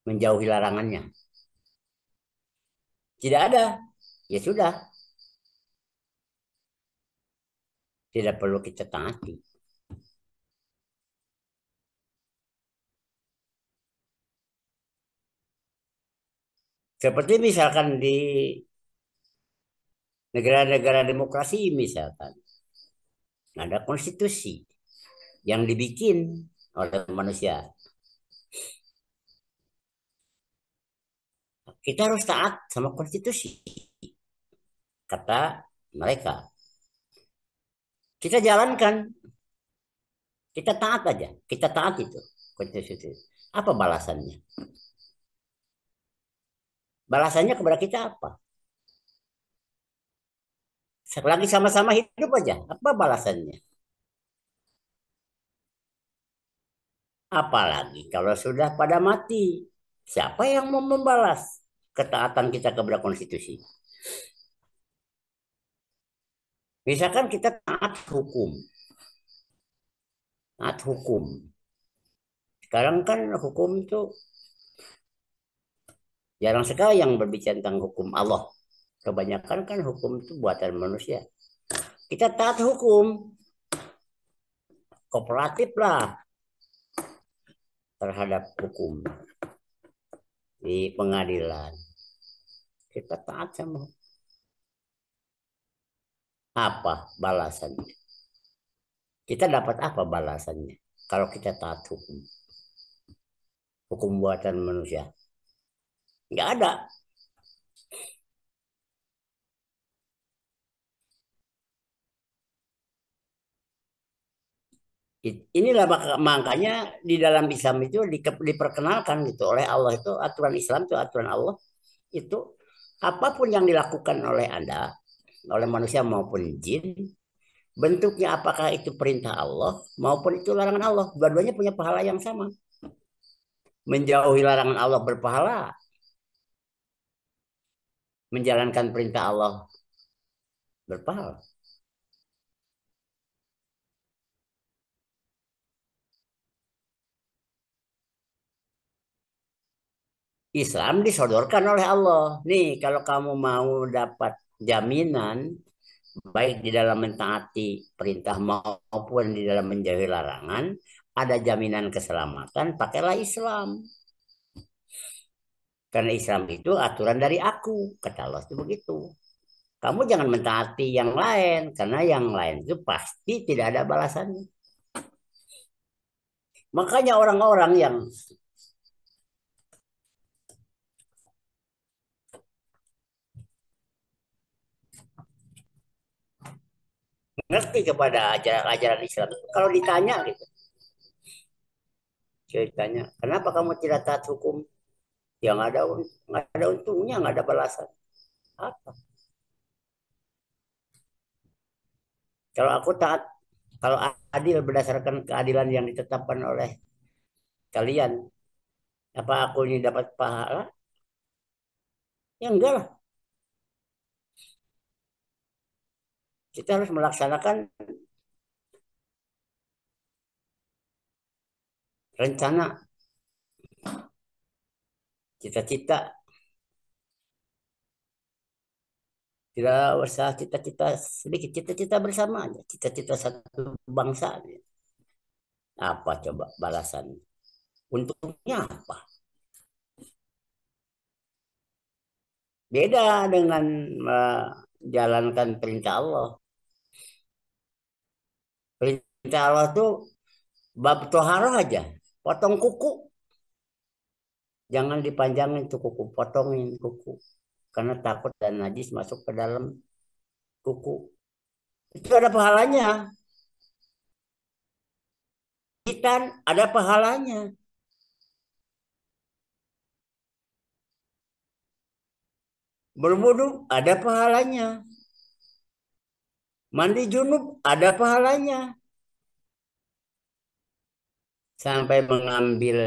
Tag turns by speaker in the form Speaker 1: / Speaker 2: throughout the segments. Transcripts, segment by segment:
Speaker 1: menjauhi larangannya. Tidak ada, ya sudah, tidak perlu kita taati. Seperti misalkan di negara-negara demokrasi misalkan ada konstitusi yang dibikin oleh manusia. Kita harus taat sama konstitusi, kata mereka. Kita jalankan, kita taat aja, kita taat itu konstitusi. Apa balasannya? Balasannya kepada kita apa? Lagi sama-sama hidup aja, apa balasannya? Apalagi kalau sudah pada mati, siapa yang mau membalas ketaatan kita kepada konstitusi? Misalkan kita taat hukum. Sekarang kan hukum itu jarang sekali yang berbicara tentang hukum Allah. Kebanyakan kan hukum itu buatan manusia. Kita taat hukum, kooperatif lah terhadap hukum di pengadilan. Kita taat sama apa balasannya? Kita dapat apa balasannya? Kalau kita taat hukum, hukum buatan manusia, nggak ada. Inilah makanya di dalam Islam itu diperkenalkan gitu oleh Allah itu aturan Islam itu aturan Allah itu apapun yang dilakukan oleh Anda, oleh manusia maupun jin, bentuknya apakah itu perintah Allah maupun itu larangan Allah, dua-duanya punya pahala yang sama. Menjauhi larangan Allah berpahala, menjalankan perintah Allah berpahala. Islam disodorkan oleh Allah. Nih, kalau kamu mau dapat jaminan baik di dalam mentaati perintah maupun di dalam menjauhi larangan, ada jaminan keselamatan, pakailah Islam. Karena Islam itu aturan dari aku, kata Allah itu begitu. Kamu jangan mentaati yang lain, karena yang lain itu pasti tidak ada balasannya. Makanya orang-orang yang ngerti kepada ajaran Islam, kalau ditanya gitu, ceritanya, kenapa kamu tidak taat hukum? Yang ada nggak ada untungnya, nggak ada balasan. Apa? Kalau aku taat, kalau adil berdasarkan keadilan yang ditetapkan oleh kalian, apa aku ini dapat pahala? Ya enggak lah. Kita harus melaksanakan rencana, cita-cita. Tidak usah cita-cita sedikit, cita-cita bersama aja, cita-cita satu bangsa. Apa coba balasan? Untungnya apa? Beda dengan menjalankan perintah Allah. Perintah Allah tuh bab toharoh aja, potong kuku, jangan dipanjangin tuh kuku, potongin kuku. Karena takut dan najis masuk ke dalam kuku. Itu ada pahalanya. Hitan ada pahalanya. Berwudu ada pahalanya. Mandi junub ada pahalanya. Sampai mengambil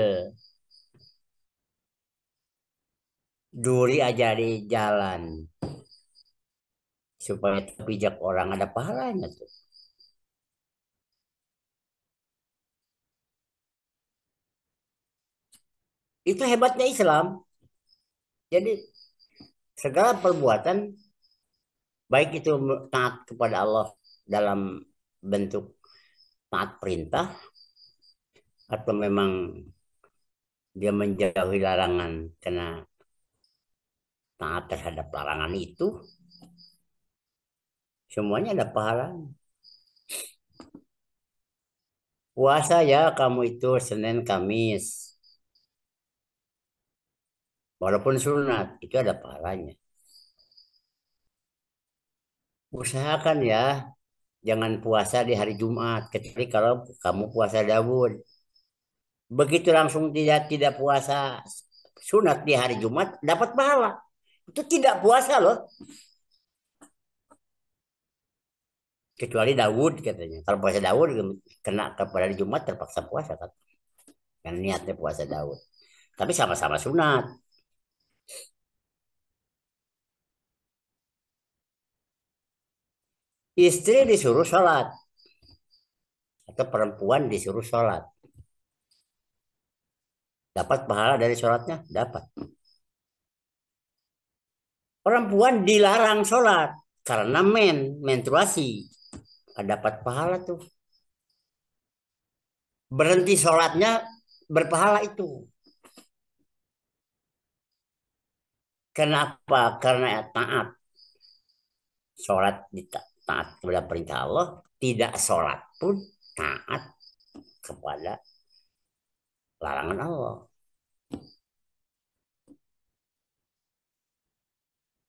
Speaker 1: duri aja di jalan. Supaya terpijak orang ada pahalanya tuh. Itu hebatnya Islam. Jadi segala perbuatan baik itu taat kepada Allah dalam bentuk taat perintah atau memang dia menjauhi larangan karena taat terhadap larangan itu, semuanya ada pahala. Puasa ya kamu itu Senin Kamis, walaupun sunat itu ada pahalanya. Usahakan ya jangan puasa di hari Jumat kecuali kalau kamu puasa Daud. Begitu langsung tidak puasa sunat di hari Jumat dapat pahala. Itu tidak puasa loh. Kecuali Daud katanya. Kalau puasa Daud kena kepada hari Jumat terpaksa puasa kan. Yang niatnya puasa Daud. Tapi sama-sama sunat. Istri disuruh sholat atau perempuan disuruh sholat. Dapat pahala dari sholatnya? Dapat. Perempuan dilarang sholat karena menstruasi. Dapat pahala tuh. Berhenti sholatnya berpahala itu. Kenapa? Karena taat. Sholat taat kepada perintah Allah. Tidak sholat pun taat kepada larangan Allah.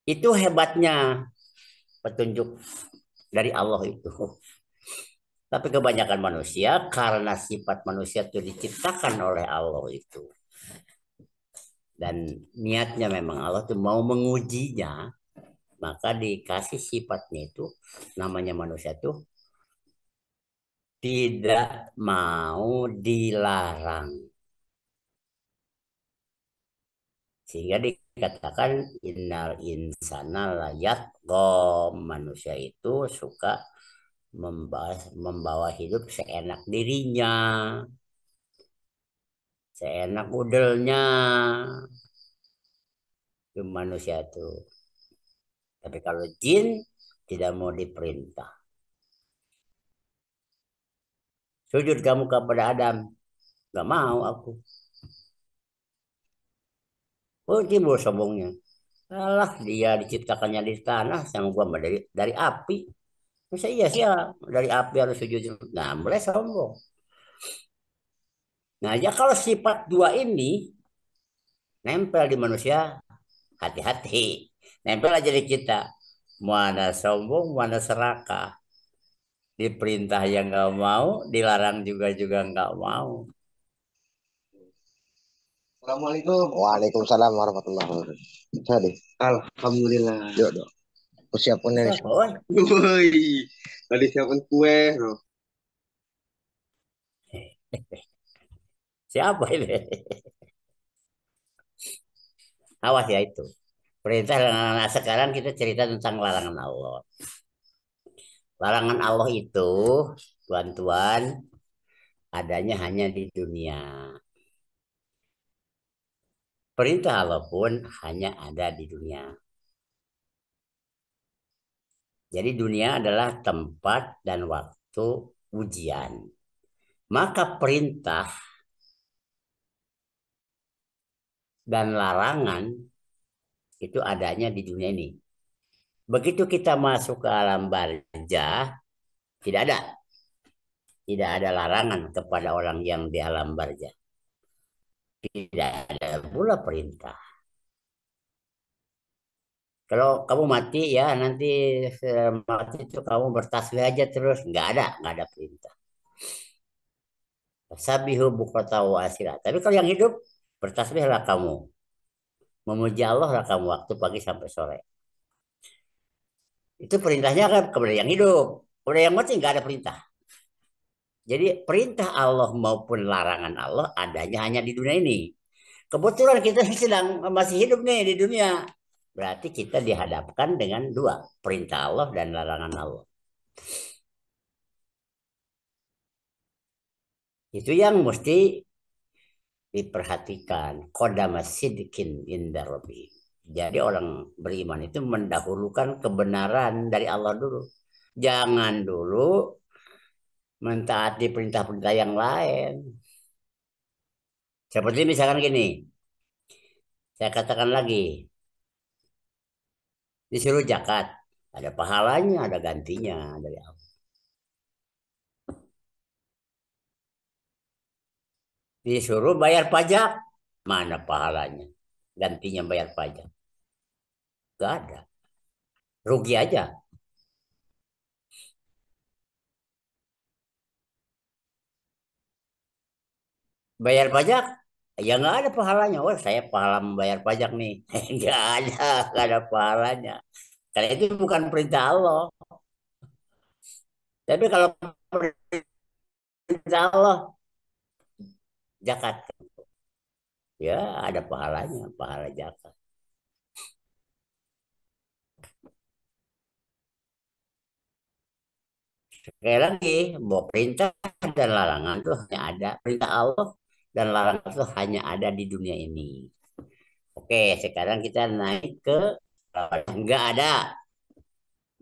Speaker 1: Itu hebatnya petunjuk dari Allah itu. Tapi kebanyakan manusia karena sifat manusia itu diciptakan oleh Allah itu. Dan niatnya memang Allah itu mau mengujinya, maka dikasih sifatnya itu namanya manusia itu tidak mau dilarang. Sehingga dikatakan innal insana layat manusia itu suka membawa hidup seenak dirinya, seenak udelnya itu manusia itu. Tapi kalau jin tidak mau diperintah. Sujud kamu kepada Adam, nggak mau aku. Oh timbul sombongnya. Alah dia diciptakannya di tanah sama gua dari api. Masa iya sih ya, dari api harus sujud. Nah mulai sombong. Nah ya kalau sifat dua ini nempel di manusia, hati-hati. Nempel aja di kita. Mana sombong, mana serakah. Diperintah yang nggak mau, dilarang juga nggak mau.
Speaker 2: Assalamualaikum. Waalaikumsalam warahmatullahi wabarakatuh. Jadi, alhamdulillah. Yuk, dong. Persiapkan
Speaker 1: Bisa,
Speaker 2: ini.
Speaker 1: oh.
Speaker 2: Woi, tadi siapin kue, bro.
Speaker 1: Siapa ini? Awas ya itu. Perintah nah, sekarang kita cerita tentang larangan Allah. Larangan Allah itu, tuan-tuan, adanya hanya di dunia. Perintah Allah pun hanya ada di dunia. Jadi dunia adalah tempat dan waktu ujian. Maka perintah dan larangan itu adanya di dunia ini. Begitu kita masuk ke alam barzah, tidak ada. Tidak ada larangan kepada orang yang di alam barzah. Tidak ada pula perintah. Kalau kamu mati ya nanti mati itu kamu bertasbih aja terus nggak ada perintah. Sabihu bukrata wa asila. Tapi kalau yang hidup bertasbihlah kamu, memuji Allah lah kamu waktu pagi sampai sore. Itu perintahnya kan kepada yang hidup. Kepada yang mati nggak ada perintah. Jadi perintah Allah maupun larangan Allah adanya hanya di dunia ini. Kebetulan kita sedang masih hidup nih di dunia. Berarti kita dihadapkan dengan dua, perintah Allah dan larangan Allah. Itu yang mesti diperhatikan. Qadama sidqin inda rabbih. Jadi orang beriman itu mendahulukan kebenaran dari Allah dulu. Jangan dulu mentaati perintah-perintah yang lain. Seperti misalkan gini, saya katakan lagi, disuruh zakat, ada pahalanya, ada gantinya dari Allah. Disuruh bayar pajak, mana pahalanya? Gantinya bayar pajak. Gak ada. Rugi aja. Bayar pajak, ya nggak ada pahalanya. Oh, saya pahala membayar pajak nih. Nggak ada, nggak ada pahalanya. Karena itu bukan perintah Allah. Tapi kalau perintah Allah, zakat, ya ada pahalanya, pahala zakat. Sekali lagi, bahwa perintah dan larangan itu hanya ada. Perintah Allah dan larangan itu hanya ada di dunia ini. Oke, sekarang kita naik ke nggak ada.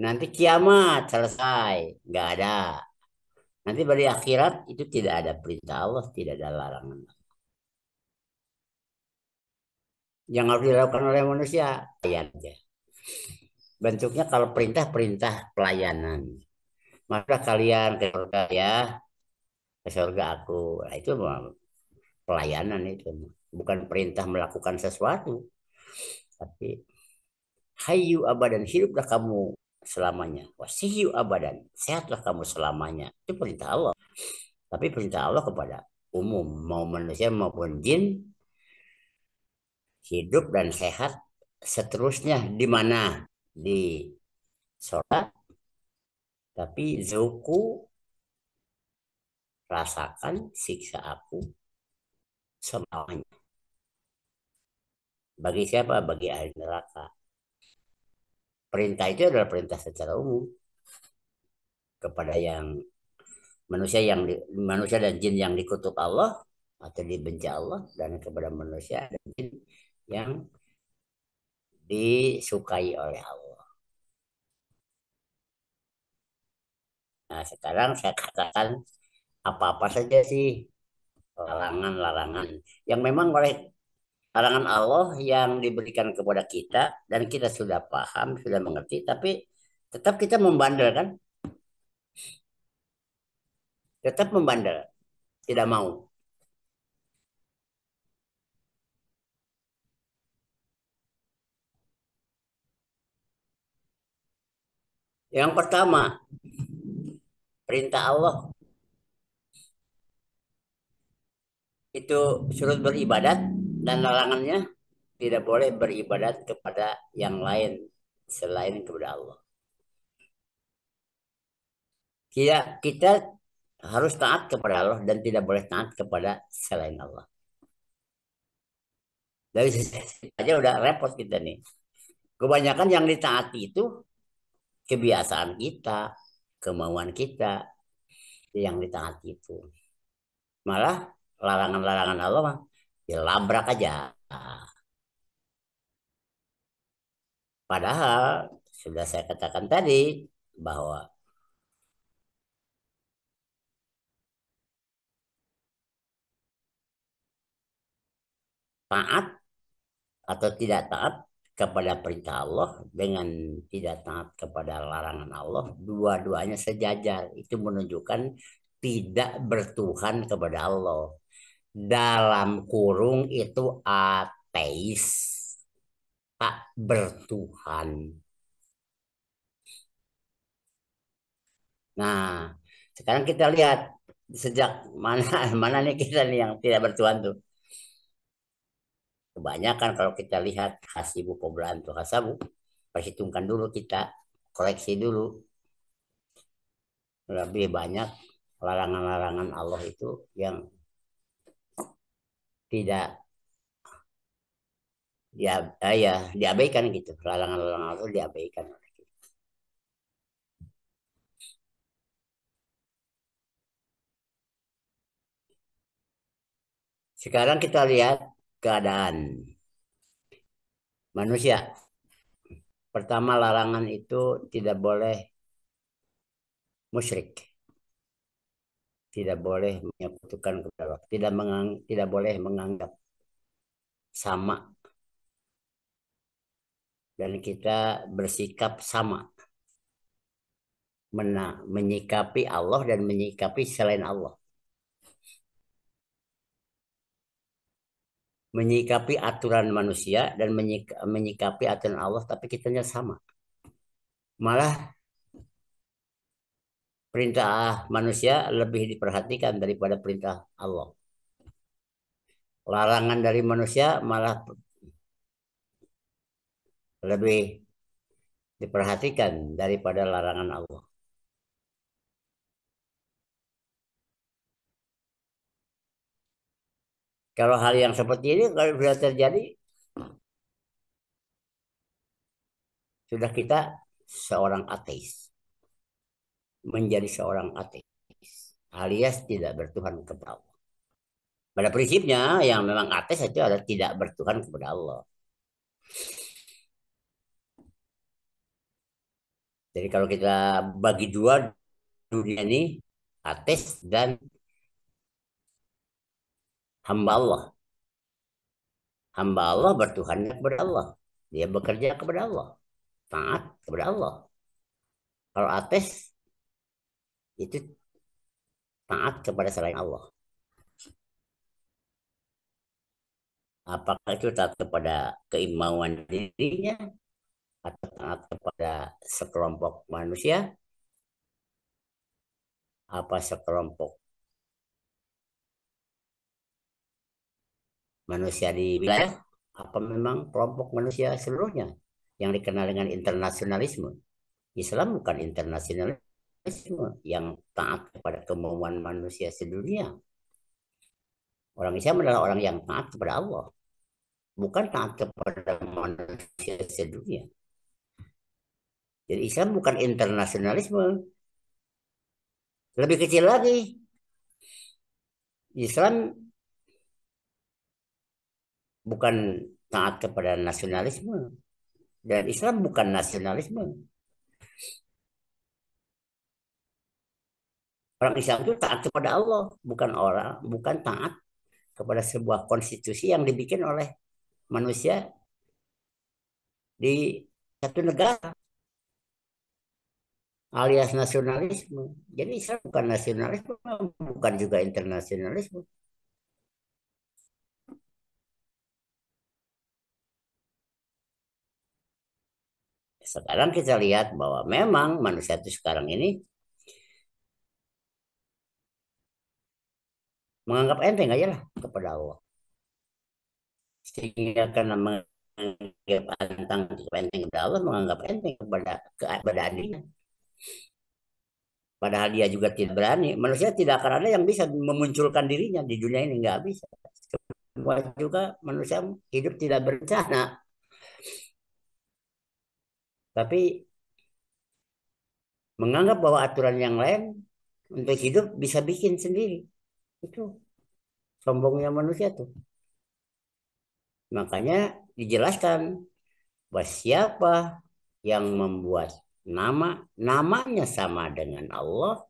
Speaker 1: Nanti kiamat selesai, nggak ada. Nanti pada akhirat itu tidak ada perintah Allah, tidak ada larangan. Yang harus dilakukan oleh manusia, ya aja. Bentuknya kalau perintah-perintah pelayanan. Maka kalian ke surga ya, ke surga aku. Nah, itu pelayanan itu. Bukan perintah melakukan sesuatu. Tapi hayu abadan, hiduplah kamu selamanya. Wasiyu abadan, sehatlah kamu selamanya. Itu perintah Allah. Tapi perintah Allah kepada umum, mau manusia maupun jin, hidup dan sehat seterusnya di mana? Di sholat, tapi zuku, rasakan siksa aku selamanya. Bagi siapa? Bagi ahli neraka. Perintah itu adalah perintah secara umum kepada yang manusia dan jin yang dikutuk Allah atau dibenci Allah, dan kepada manusia dan jin yang disukai oleh Allah. Nah, sekarang saya katakan apa-apa saja sih larangan-larangan yang memang oleh larangan Allah yang diberikan kepada kita dan kita sudah paham, sudah mengerti, tapi tetap kita membandel kan? Tetap membandel, tidak mau. Yang pertama, perintah Allah itu suruh beribadat, dan larangannya tidak boleh beribadat kepada yang lain selain kepada Allah. Kita harus taat kepada Allah dan tidak boleh taat kepada selain Allah. Dari sisi aja udah repot kita nih. Kebanyakan yang ditaati itu kebiasaan kita, kemauan kita yang ditaati itu. Malah larangan-larangan Allah mah dilabrak aja. Padahal sudah saya katakan tadi bahwa taat atau tidak taat kepada perintah Allah dengan tidak taat kepada larangan Allah, dua-duanya sejajar. Itu menunjukkan tidak bertuhan kepada Allah. Dalam kurung itu ateis, tak bertuhan. Nah, sekarang kita lihat sejak mana mana nih kita nih yang tidak bertuhan tuh. Kebanyakan kalau kita lihat hasibu poblaan tuh hasabu, perhitungkan dulu kita, koreksi dulu. Lebih banyak larangan-larangan Allah itu yang tidak ya diabaikan gitu. Larangan-larangan Allah diabaikan. Sekarang kita lihat keadaan manusia. Pertama, larangan itu tidak boleh musyrik, tidak boleh menyekutukan kepada Allah, tidak boleh menganggap sama, dan kita bersikap sama menyikapi Allah dan menyikapi selain Allah, menyikapi aturan manusia dan menyikapi aturan Allah, tapi kitanya sama. Malah perintah manusia lebih diperhatikan daripada perintah Allah. Larangan dari manusia malah lebih diperhatikan daripada larangan Allah. Kalau hal yang seperti ini kalau sudah terjadi, sudah kita seorang ateis, menjadi seorang ateis, alias tidak bertuhan kepada Allah. Pada prinsipnya yang memang ateis itu adalah tidak bertuhan kepada Allah. Jadi kalau kita bagi dua dunia ini, ateis dan hamba Allah. Hamba Allah bertuhan kepada Allah. Dia bekerja kepada Allah. Taat kepada Allah. Kalau ateis itu taat kepada selain Allah. Apakah itu taat kepada keimauan dirinya atau taat kepada sekelompok manusia, apa sekelompok manusia di wilayah, apa memang kelompok manusia seluruhnya yang dikenal dengan internasionalisme. Islam bukan internasionalisme yang taat kepada kemauan manusia sedunia. Orang Islam adalah orang yang taat kepada Allah, bukan taat kepada manusia sedunia. Jadi Islam bukan internasionalisme. Lebih kecil lagi, Islam bukan taat kepada nasionalisme, dan Islam bukan nasionalisme. Orang Islam itu taat kepada Allah, bukan taat kepada sebuah konstitusi yang dibikin oleh manusia di satu negara, alias nasionalisme. Jadi Islam bukan nasionalisme, bukan juga internasionalisme. Sekarang kita lihat bahwa memang manusia itu sekarang ini menganggap enteng aja lah kepada Allah. Sehingga karena menganggap enteng kepada Allah, menganggap enteng kepada dirinya. Padahal dia juga tidak berani. Manusia tidak akan ada yang bisa memunculkan dirinya di dunia ini, nggak bisa. Semua juga manusia hidup tidak berencana. Tapi menganggap bahwa aturan yang lain untuk hidup bisa bikin sendiri. Itu sombongnya manusia tuh. Makanya dijelaskan bahwa siapa yang membuat namanya sama dengan Allah,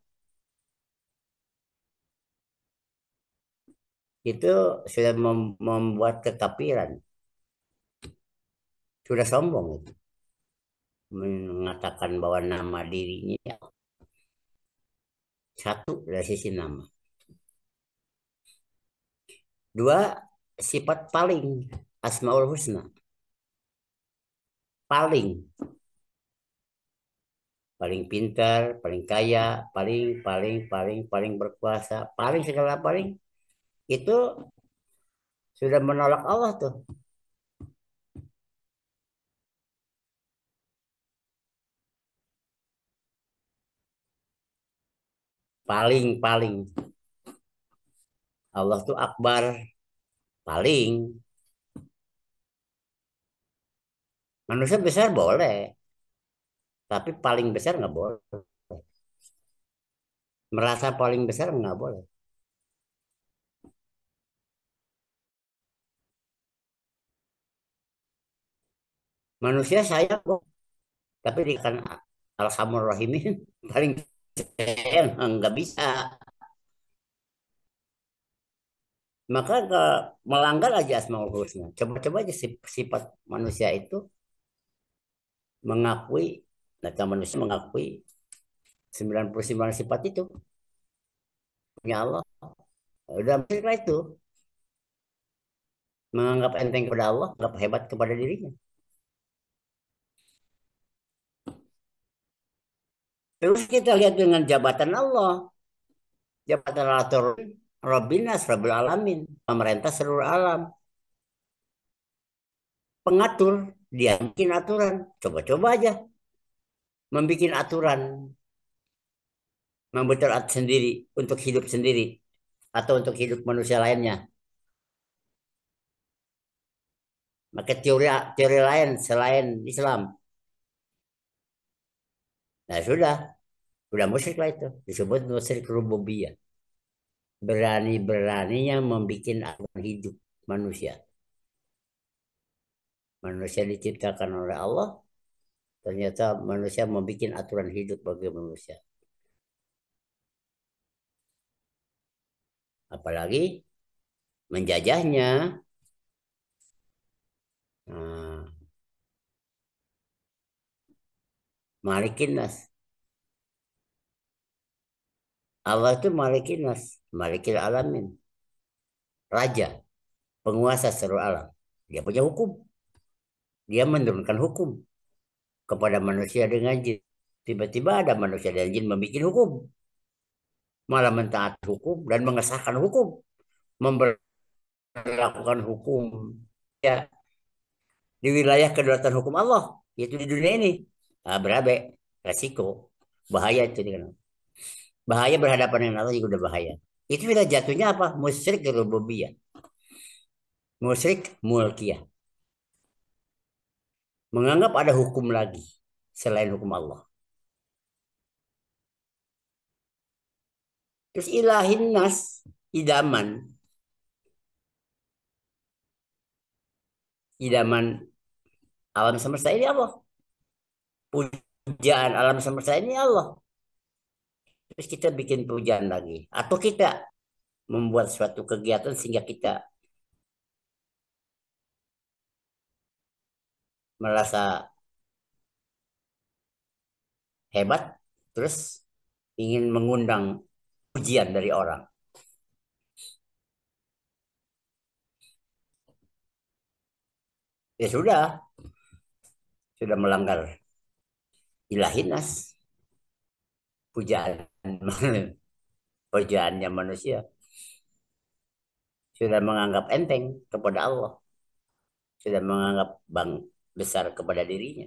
Speaker 1: itu sudah membuat kekafiran, sudah sombong itu. Mengatakan bahwa nama dirinya satu dari sisi nama. Dua, sifat paling, Asmaul Husna. Paling pintar, paling kaya, paling berkuasa, paling segala paling, itu sudah menolak Allah tuh. Paling. Allah tuh akbar, paling. Manusia besar boleh, tapi paling besar nggak boleh. Merasa paling besar nggak boleh. Manusia sayang kok, tapi kan Alhamdulillah Rahimin paling sayang nggak bisa. Maka melanggar aja Asmaul Husna. Coba-coba aja sifat manusia itu mengakui, data manusia mengakui 99 sifat itu punya Allah. Udah mereka itu menganggap enteng kepada Allah, anggap hebat kepada dirinya. Terus kita lihat dengan jabatan Allah, jabatan Allah Rabbinas, Rabbil Alamin, pemerintah seluruh alam, pengatur, dia bikin aturan. Coba-coba aja membuat aturan, membuat aturan sendiri untuk hidup sendiri atau untuk hidup manusia lainnya. Maka teori teori lain selain Islam. Nah sudah musyrik lah itu. Disebut musyrik rububiyah. Berani-beraninya membuat aturan hidup manusia. Manusia diciptakan oleh Allah, ternyata manusia membuat aturan hidup bagi manusia. Apalagi menjajahnya. Nah, Malikin nas. Allah itu Malikin nas, Malikil alamin. Raja, penguasa seluruh alam. Dia punya hukum. Dia menurunkan hukum kepada manusia dengan jin. Tiba-tiba ada manusia dan jin membuat hukum. Malah mentaati hukum dan mengesahkan hukum. Memperlakukan hukum. Ya, di wilayah kedaulatan hukum Allah. Yaitu di dunia ini. Nah, berabe, resiko. Bahaya itu. Bahaya berhadapan dengan Allah juga udah bahaya. Itu sudah jatuhnya apa? Musyrik rububiyah. Musyrik mulkiyah. Menganggap ada hukum lagi selain hukum Allah. Terus ilahin nas, idaman. Idaman alam semesta ini Allah. Pujaan alam semesta ini Allah. Terus kita bikin pujaan lagi. Atau kita membuat suatu kegiatan sehingga kita merasa hebat. Terus ingin mengundang pujian dari orang. Ya sudah melanggar ilahin nas. Pujaan pujaannya manusia sudah menganggap enteng kepada Allah, sudah menganggap bang besar kepada dirinya.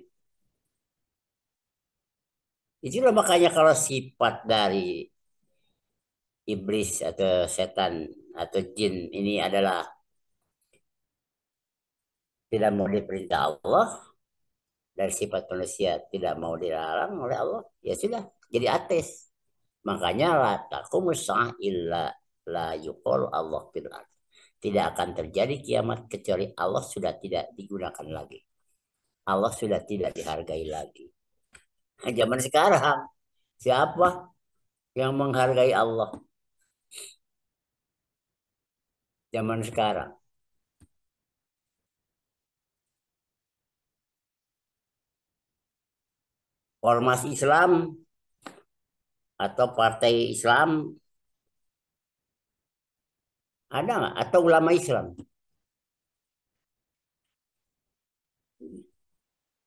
Speaker 1: Itulah makanya kalau sifat dari iblis atau setan atau jin ini adalah tidak mau diperintah Allah, dari sifat manusia tidak mau dilarang oleh Allah, ya sudah jadi ateis. Makanya la taqumus illa la yuqal Allah fil ard. Tidak akan terjadi kiamat kecuali Allah sudah tidak digunakan lagi. Allah sudah tidak dihargai lagi. Nah, zaman sekarang siapa yang menghargai Allah? Zaman sekarang ormas Islam atau partai Islam ada nggak? Atau ulama Islam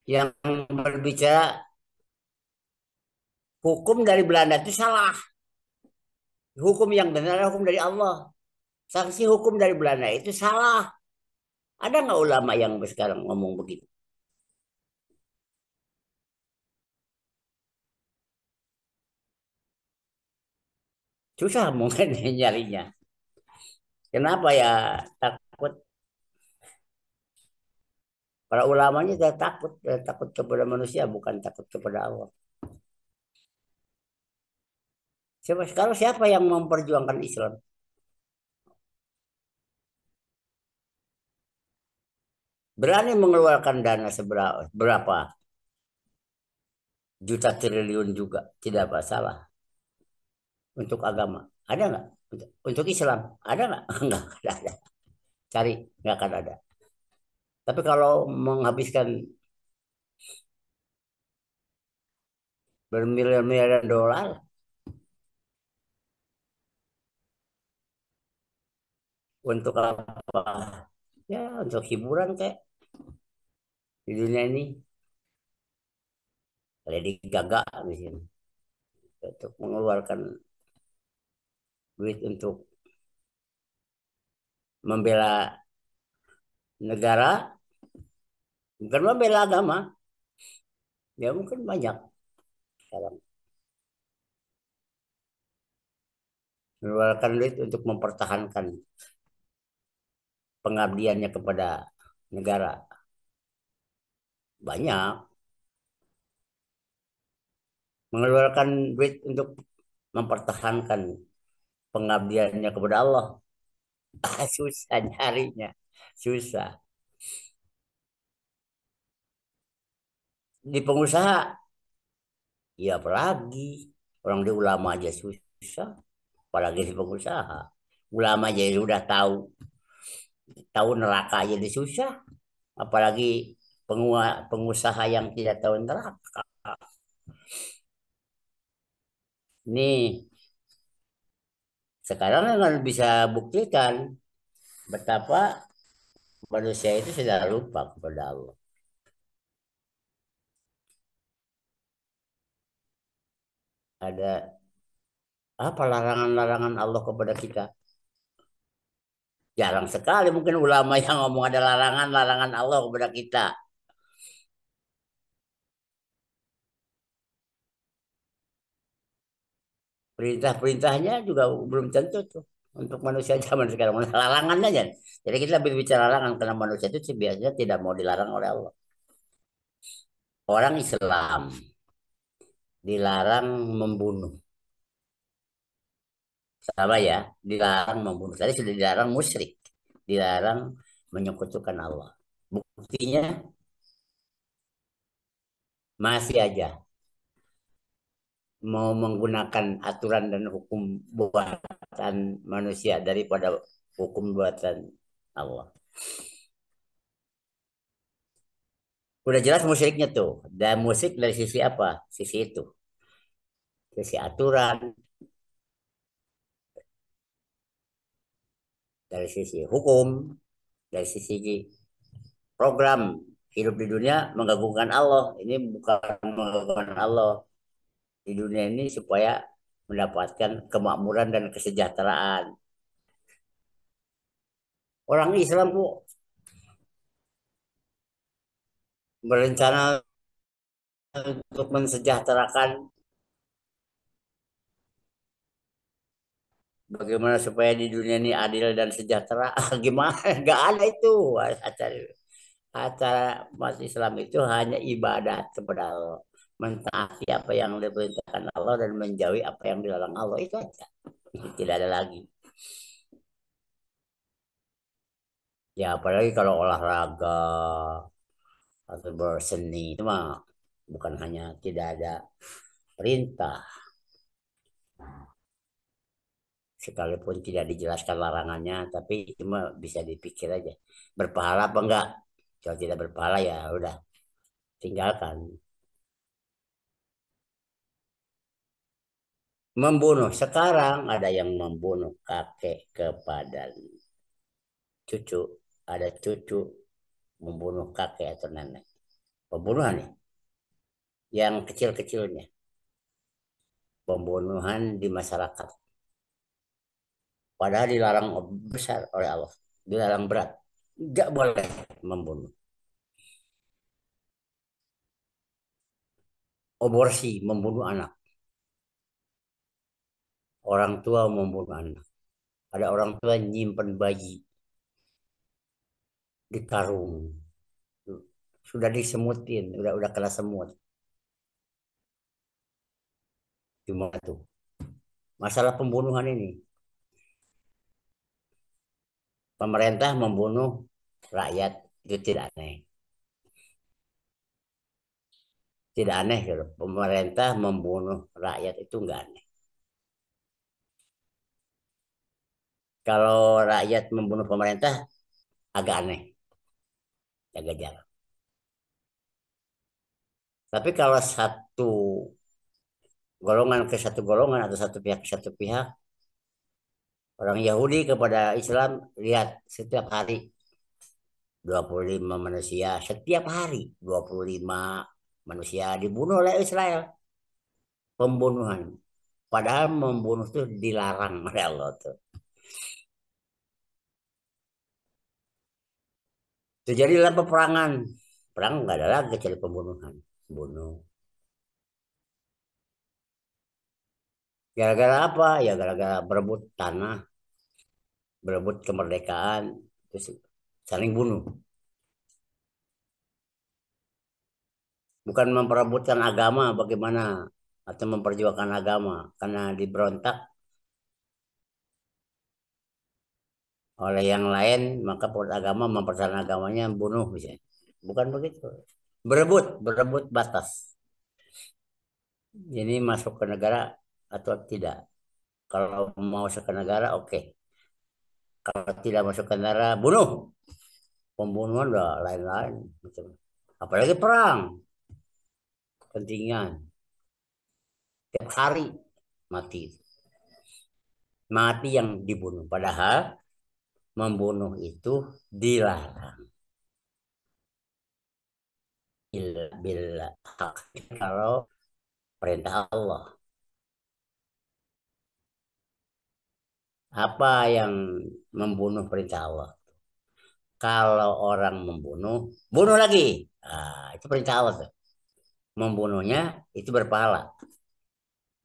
Speaker 1: yang berbicara hukum dari Belanda itu salah. Hukum yang benar adalah hukum dari Allah. Sanksi hukum dari Belanda itu salah. Ada nggak ulama yang sekarang ngomong begitu? Susah mungkin nyarinya. Kenapa ya takut? Para ulamanya takut kepada manusia, bukan takut kepada Allah. Sekarang siapa yang memperjuangkan Islam? berani mengeluarkan dana berapa juta triliun juga tidak masalah untuk agama. Ada nggak? Untuk Islam ada nggak? Nggak ada. Cari nggak akan ada. Tapi kalau menghabiskan bermiliar-miliar dolar untuk apa? Ya untuk hiburan kayak di dunia ini. Lady Gaga di sini untuk mengeluarkan duit untuk membela negara, bukan membela agama. Ya mungkin banyak sekarang mengeluarkan duit untuk mempertahankan pengabdiannya kepada negara. Banyak mengeluarkan duit untuk mempertahankan pengabdiannya kepada Allah. Susah nyarinya, susah. Di pengusaha, ya apalagi orang di ulama aja susah, apalagi di pengusaha. Ulama aja udah tahu tahu neraka aja dia susah, apalagi pengusaha yang tidak tahu neraka. Nih, sekarang kan bisa buktikan betapa manusia itu sudah lupa kepada Allah. Ada apa larangan-larangan Allah kepada kita? Jarang sekali mungkin ulama yang ngomong ada larangan-larangan Allah kepada kita. Perintah-perintahnya juga belum tentu tuh untuk manusia zaman sekarang. Larangan aja. Jadi kita berbicara larangan karena manusia itu biasanya tidak mau dilarang oleh Allah. Orang Islam dilarang membunuh. Sama ya, dilarang membunuh. Tadi sudah dilarang musyrik, dilarang menyekutukan Allah. Buktinya masih aja mau menggunakan aturan dan hukum buatan manusia daripada hukum buatan Allah. Udah jelas musyriknya tuh. Dan musik dari sisi apa? Sisi itu. Sisi aturan, dari sisi hukum, dari sisi program hidup di dunia menggabungkan Allah. Ini bukan menggabungkan Allah di dunia ini supaya mendapatkan kemakmuran dan kesejahteraan. Orang Islam bu berencana untuk mensejahterakan bagaimana supaya di dunia ini adil dan sejahtera. Gimana? Gak ada itu acara acara umat Islam itu hanya ibadat kepada Allah, mentaati apa yang diperintahkan Allah dan menjauhi apa yang dilarang Allah itu aja. Tidak ada lagi. Ya apalagi kalau olahraga atau berseni itu mah bukan hanya tidak ada perintah, sekalipun tidak dijelaskan larangannya, tapi cuma bisa dipikir aja berpahala apa enggak. Kalau tidak berpahala ya udah tinggalkan. Membunuh sekarang ada yang membunuh kakek kepada cucu, ada cucu membunuh kakek atau nenek. Pembunuhan nih, yang kecil-kecilnya, pembunuhan di masyarakat. Padahal dilarang besar oleh Allah, dilarang berat, nggak boleh membunuh. Aborsi, membunuh anak, orang tua membunuh anak. Ada orang tua nyimpen bayi di karung, sudah disemutin, udah kena semut. Gimana tuh? Masalah pembunuhan ini, pemerintah membunuh rakyat Itu tidak aneh. Tidak aneh gitu. Pemerintah membunuh rakyat itu enggak aneh. Kalau rakyat membunuh pemerintah agak aneh, agak jarang. Tapi kalau satu golongan ke satu golongan atau satu pihak ke satu pihak, orang Yahudi kepada Islam, lihat setiap hari 25 manusia, setiap hari 25 manusia dibunuh oleh Israel. Pembunuhan. Padahal membunuh itu dilarang oleh Allah tuh. Terjadi dalam peperangan. Perang nggak ada lagi kecuali pembunuhan. Bunuh. Gara-gara apa? Ya gara-gara berebut tanah, berebut kemerdekaan, terus saling bunuh. Bukan memperebutkan agama bagaimana atau memperjuangkan agama karena diberontak oleh yang lain maka pemuda agama mempertahankan agamanya bunuh misalnya. Bukan begitu. Berebut batas. Ini masuk ke negara atau tidak. Kalau mau masuk ke negara oke. Kalau tidak masuk ke negara bunuh. Pembunuhan udah lain-lain gitu. Apalagi perang, kepentingan. Tiap hari mati. Mati yang dibunuh. Padahal membunuh itu dilarang. Bila hak kalau perintah Allah. Apa yang membunuh perintah Allah? Kalau orang membunuh, bunuh lagi. Itu perintah Allah tuh. Membunuhnya itu berpahala.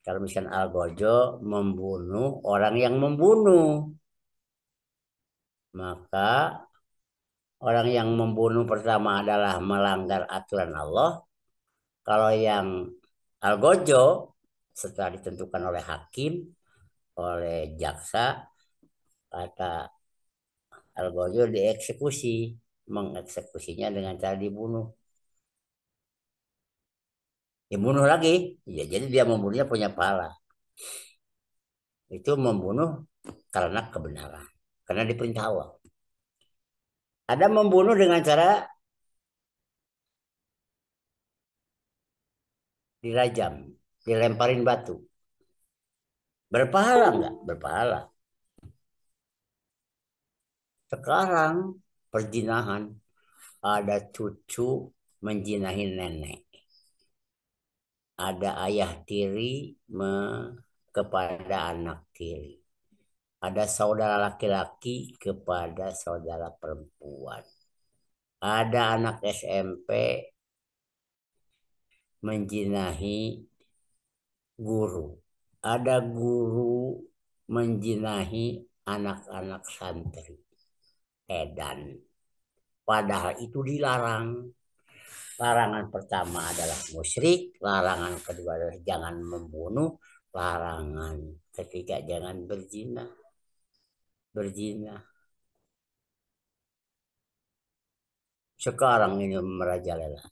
Speaker 1: Kalau misalnya Algojo membunuh orang yang membunuh, maka orang yang membunuh pertama adalah melanggar aturan Allah. Kalau yang Algojo setelah ditentukan oleh hakim, oleh jaksa, kata Algojo dieksekusi, mengeksekusinya dengan cara dibunuh. Dibunuh lagi, ya jadi dia membunuhnya punya pahala. Itu membunuh karena kebenaran, karena diperintah Allah. Ada membunuh dengan cara dirajam, dilemparin batu. Berpahala enggak? Berpahala. Sekarang perzinahan, ada cucu menjinahi nenek. Ada ayah tiri kepada anak tiri. Ada saudara laki-laki kepada saudara perempuan. Ada anak SMP menjinahi guru. Ada guru menjinahi anak-anak santri. Edan. Padahal itu dilarang. Larangan pertama adalah musyrik. Larangan kedua adalah jangan membunuh. Larangan ketiga jangan berzina. Berzina. Sekarang ini merajalela.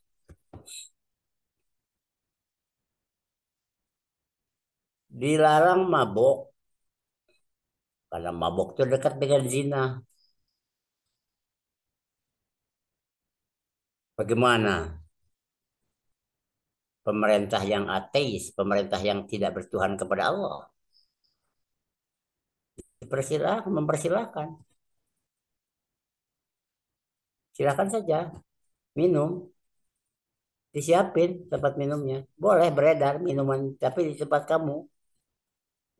Speaker 1: Dilarang mabok. Karena mabok itu dekat dengan zina. Bagaimana pemerintah yang ateis, pemerintah yang tidak bertuhan kepada Allah? Dipersilahkan, mempersilahkan. Silakan saja minum, disiapin tempat minumnya. Boleh beredar minuman, tapi di tempat kamu.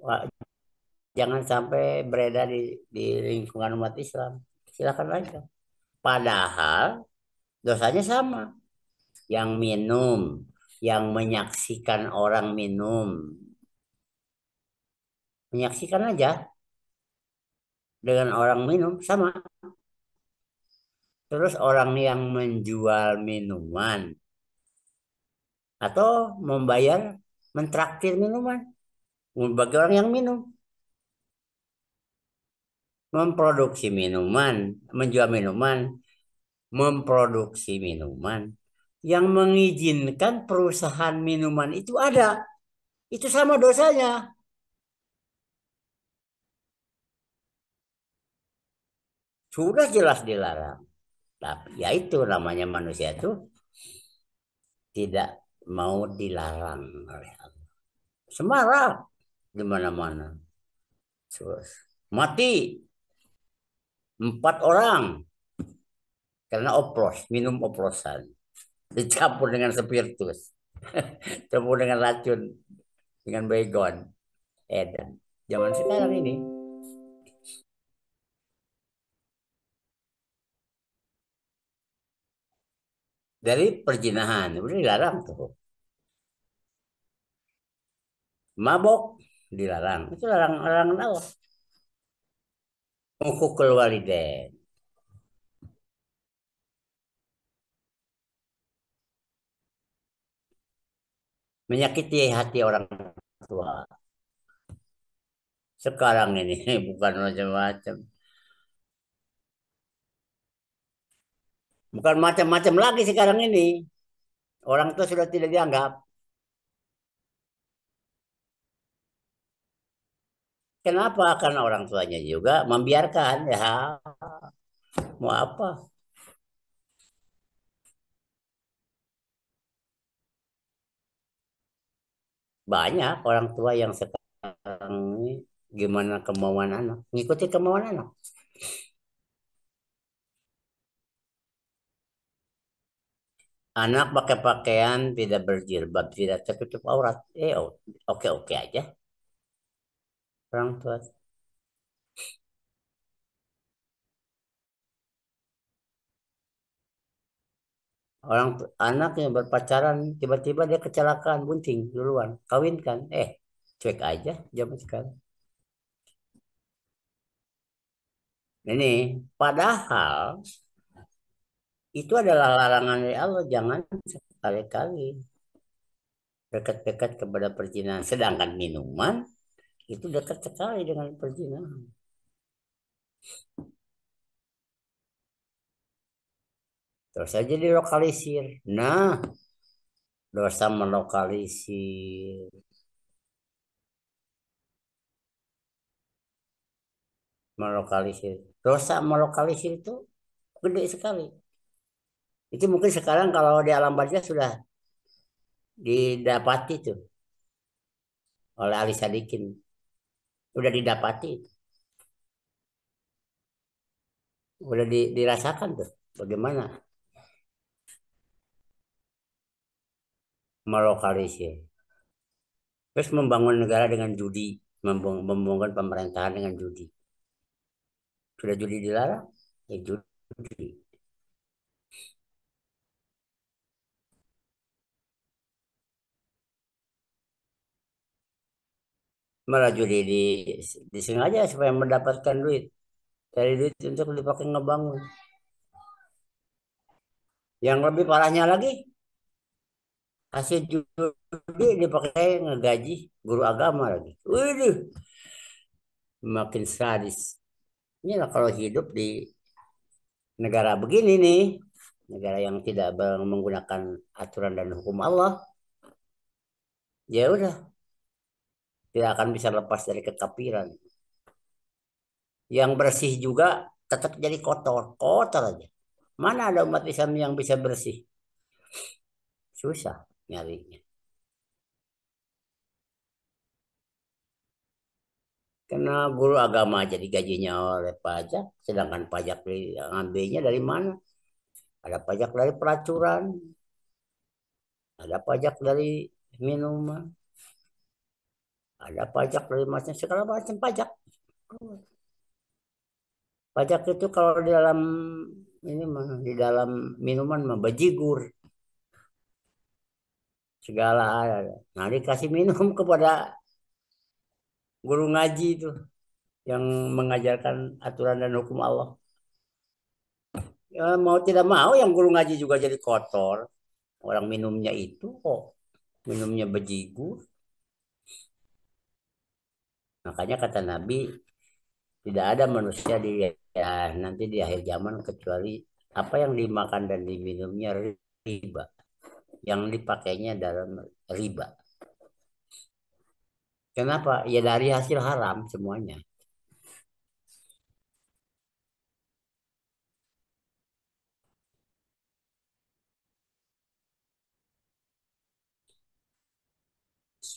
Speaker 1: Wah, jangan sampai beredar di lingkungan umat Islam. Silakan aja. Padahal dosanya sama. Yang minum, yang menyaksikan orang minum. Menyaksikan aja dengan orang minum sama. Terus orang yang menjual minuman atau membayar mentraktir minuman bagi orang yang minum, memproduksi minuman, menjual minuman, memproduksi minuman, yang mengizinkan perusahaan minuman itu ada. Itu sama dosanya. Sudah jelas dilarang. Tapi ya itu namanya manusia itu tidak mau dilarang oleh Allah. Semarah di mana-mana. Terus mati 4 orang karena oplos, minum oplosan. Dicampur dengan spiritus. Campur dengan racun, dengan baygon. Edan. Zaman sekarang ini. Dari perjinahan. Udah dilarang tuh. Mabok dilarang. Itu larangan Allah. Hukukul walidain. Menyakiti hati orang tua. Sekarang ini bukan macam-macam. Bukan macam-macam lagi sekarang ini. Orang tua sudah tidak dianggap. Kenapa? Karena orang tuanya juga membiarkan. Ya, mau apa? Banyak orang tua yang sekarang ini gimana kemauan anak. Ngikuti kemauan anak. Anak pakai pakaian tidak berjilbab, tidak tertutup aurat. Oke-oke aja orang tua. Anak yang berpacaran tiba-tiba dia kecelakaan bunting duluan, kawinkan. Cuek aja zaman sekarang. Ini padahal itu adalah larangan dari Allah, jangan sekali-kali dekat-dekat kepada perzinahan. Sedangkan minuman itu dekat sekali dengan perzinahan. Terus saja dilokalisir. Nah, dosa melokalisir. Melokalisir. Dosa melokalisir itu gede sekali. Itu mungkin sekarang kalau di alam barzah sudah didapati tuh oleh Ali Sadikin. Udah didapati. Udah dirasakan tuh bagaimana melokalisir. Terus membangun negara dengan judi, membangun pemerintahan dengan judi. Sudah judi dilarang, ya judi. Malah judi disengaja supaya mendapatkan duit. Cari duit untuk dipakai ngebangun. Yang lebih parahnya lagi, hasil judi dipakai ngegaji guru agama lagi. Waduh, makin sadis. Inilah kalau hidup di negara begini nih, negara yang tidak menggunakan aturan dan hukum Allah, ya udah tidak akan bisa lepas dari kekafiran. Yang bersih juga tetap jadi kotor, kotor aja. Mana ada umat Islam yang bisa bersih? Susah nyarinya. Karena guru agama aja digajinya oleh pajak, sedangkan pajak ngambilnya dari mana? Ada pajak dari pelacuran, ada pajak dari minuman, ada pajak dari macam segala macam pajak. Pajak itu kalau di dalam ini mah di dalam minuman mah bajigur segala ada. Nah dikasih minum kepada guru ngaji itu yang mengajarkan aturan dan hukum Allah. Ya, mau tidak mau yang guru ngaji juga jadi kotor. Orang minumnya itu kok minumnya bajigur. Makanya kata Nabi tidak ada manusia di ya, nanti di akhir zaman kecuali apa yang dimakan dan diminumnya riba, yang dipakainya dalam riba. Kenapa? Ya dari hasil haram semuanya.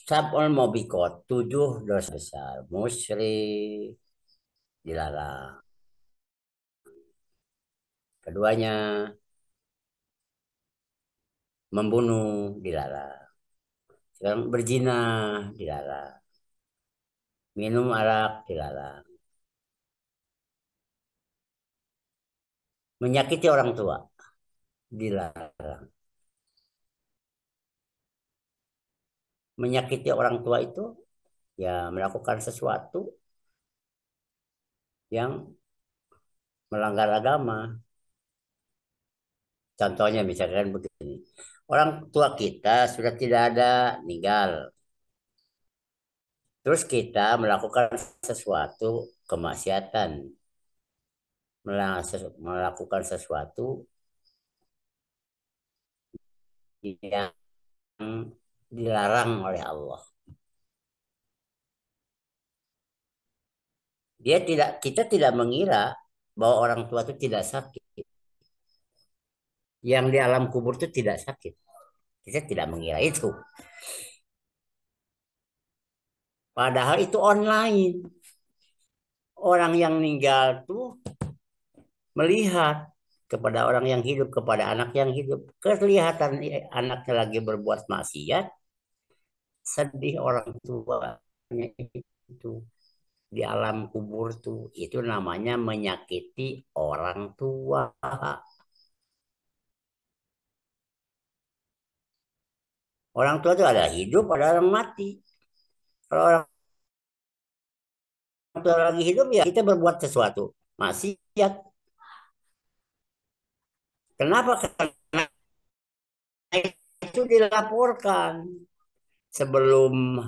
Speaker 1: Sab'ul mubikot, 7 dosa besar. Musyrik dilarang. Keduanya, membunuh dilarang. Sekarang berzina dilarang. Minum arak dilarang. Menyakiti orang tua dilarang. Menyakiti orang tua itu ya melakukan sesuatu yang melanggar agama. Contohnya misalkan begini. Orang tua kita sudah tidak ada, meninggal. Terus kita melakukan sesuatu kemaksiatan, melakukan sesuatu yang dilarang oleh Allah. Kita tidak mengira bahwa orang tua itu tidak sakit. Yang di alam kubur itu tidak sakit. Kita tidak mengira itu. Padahal itu online. Orang yang meninggal tuh melihat kepada orang yang hidup, kepada anak yang hidup. Kelihatan anaknya lagi berbuat maksiat, sedih orang tuanya itu di alam kubur tuh. Itu namanya menyakiti orang tua. Orang tua itu ada hidup, ada orang mati. Kalau orang tua lagi hidup ya kita berbuat sesuatu maksiat. Kenapa? Karena itu dilaporkan sebelum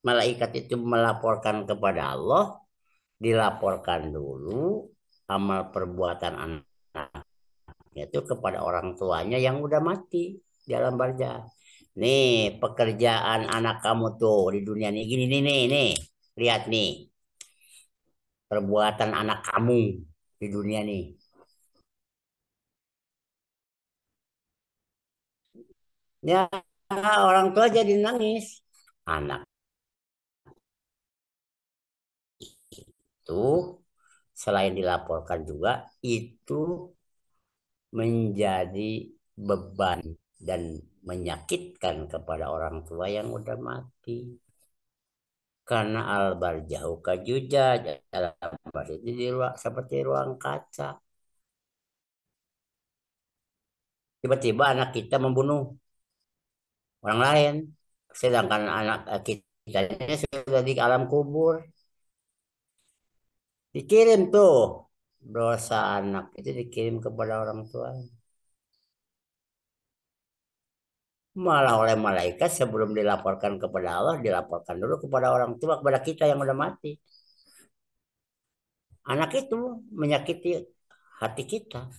Speaker 1: malaikat itu melaporkan kepada Allah, dilaporkan dulu amal perbuatan anaknya itu kepada orang tuanya yang udah mati di alam barzah. Nih, pekerjaan anak kamu tuh di dunia ini gini nih. Lihat nih, perbuatan anak kamu di dunia nih. Ya, orang tua jadi nangis. Anak itu selain dilaporkan juga itu menjadi beban dan menyakitkan kepada orang tua yang udah mati. Karena al-barjahu kajuja, dalam bahasa itu di ruang, seperti ruang kaca. Tiba-tiba anak kita membunuh orang lain, sedangkan anak kita sudah di alam kubur. Dikirim tuh dosa anak itu dikirim kepada orang tua. Malah oleh malaikat sebelum dilaporkan kepada Allah, dilaporkan dulu kepada orang tua, kepada kita yang udah mati. Anak itu menyakiti hati kita.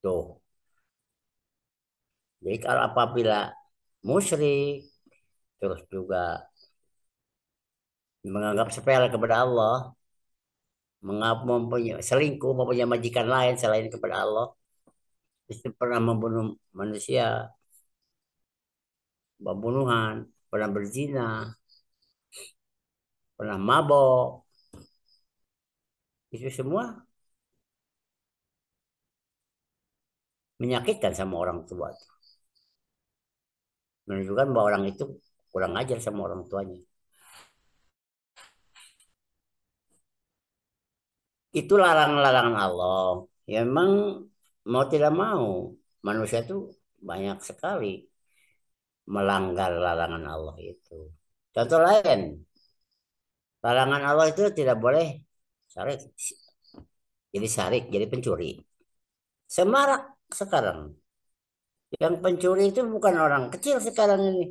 Speaker 1: Tuh. Jadi kalau apabila musyrik, terus juga menganggap sepele kepada Allah, mempunyai selingkuh, mempunyai majikan lain selain kepada Allah, itu pernah membunuh manusia, pembunuhan, pernah berzina, pernah mabok, itu semua menyakitkan sama orang tua. Menunjukkan bahwa orang itu kurang ajar sama orang tuanya. Itu larangan-larangan Allah. Ya memang mau tidak mau manusia itu banyak sekali melanggar larangan Allah itu. Contoh lain, larangan Allah itu tidak boleh sarik, jadi sarik, jadi pencuri. Semarak sekarang. Yang pencuri itu bukan orang kecil sekarang ini.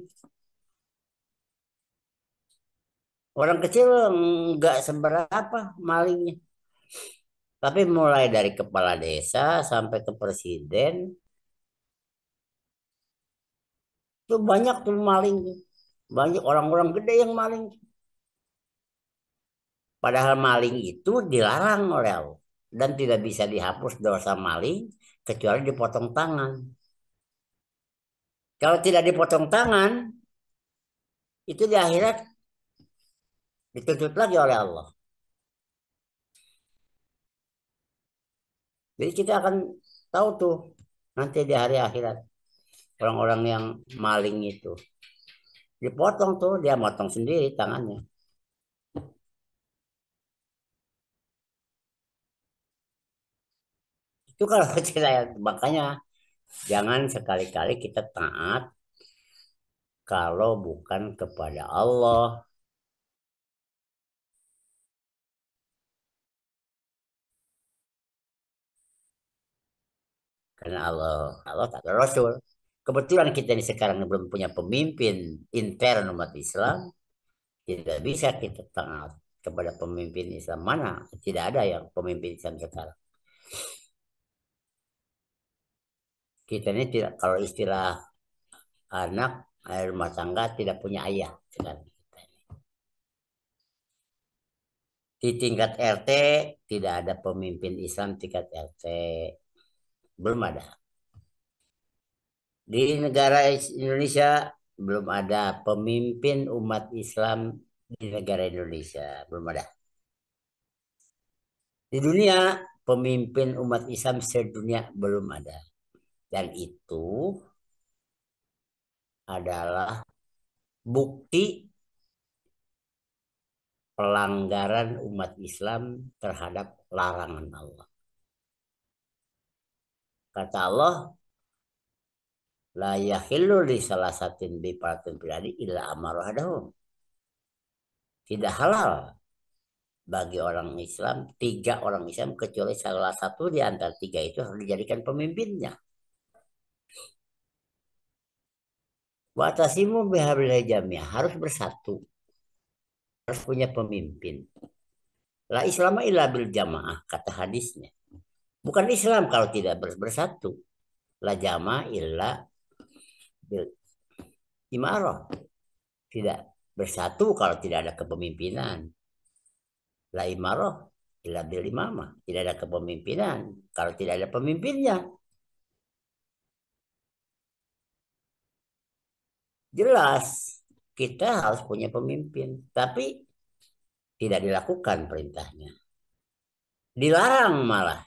Speaker 1: Orang kecil nggak seberapa malingnya. Tapi mulai dari kepala desa sampai ke presiden, itu banyak tuh maling tuh. Banyak orang-orang gede yang maling. Padahal maling itu dilarang oleh Allah. Dan tidak bisa dihapus dosa maling kecuali dipotong tangan. Kalau tidak dipotong tangan, itu di akhirat dituntut lagi oleh Allah. Jadi kita akan tahu tuh nanti di hari akhirat orang-orang yang maling itu dipotong tuh dia motong sendiri tangannya. Itu kalau saya makanya jangan sekali-kali kita taat kalau bukan kepada Allah. Karena Allah tak ada Rasul. Kebetulan kita ini sekarang belum punya pemimpin intern umat Islam, tidak bisa kita taat kepada pemimpin Islam mana. Tidak ada yang pemimpin Islam sekarang. Kita ini tidak, kalau istilah anak rumah tangga tidak punya ayah sekarang. Di tingkat RT tidak ada pemimpin Islam tingkat RT, belum ada. Di negara Indonesia belum ada pemimpin umat Islam di negara Indonesia, belum ada. Di dunia pemimpin umat Islam sedunia belum ada. Dan itu adalah bukti pelanggaran umat Islam terhadap larangan Allah. Kata Allah, la yahillu li salasatin bi paratun piladi illa amarohadahum. Tidak halal bagi orang Islam, tiga orang Islam kecuali salah satu di antara tiga itu harus dijadikan pemimpinnya. Watasimu bihablillah jamiah harus bersatu, harus punya pemimpin. La Islam illa bil jamaah kata hadisnya. Bukan Islam kalau tidak bersatu. La jamaah illa bil imarah. Tidak bersatu kalau tidak ada kepemimpinan. La imarah illa bil imamah. Tidak ada kepemimpinan kalau tidak ada pemimpinnya. Jelas kita harus punya pemimpin, tapi tidak dilakukan perintahnya. Dilarang malah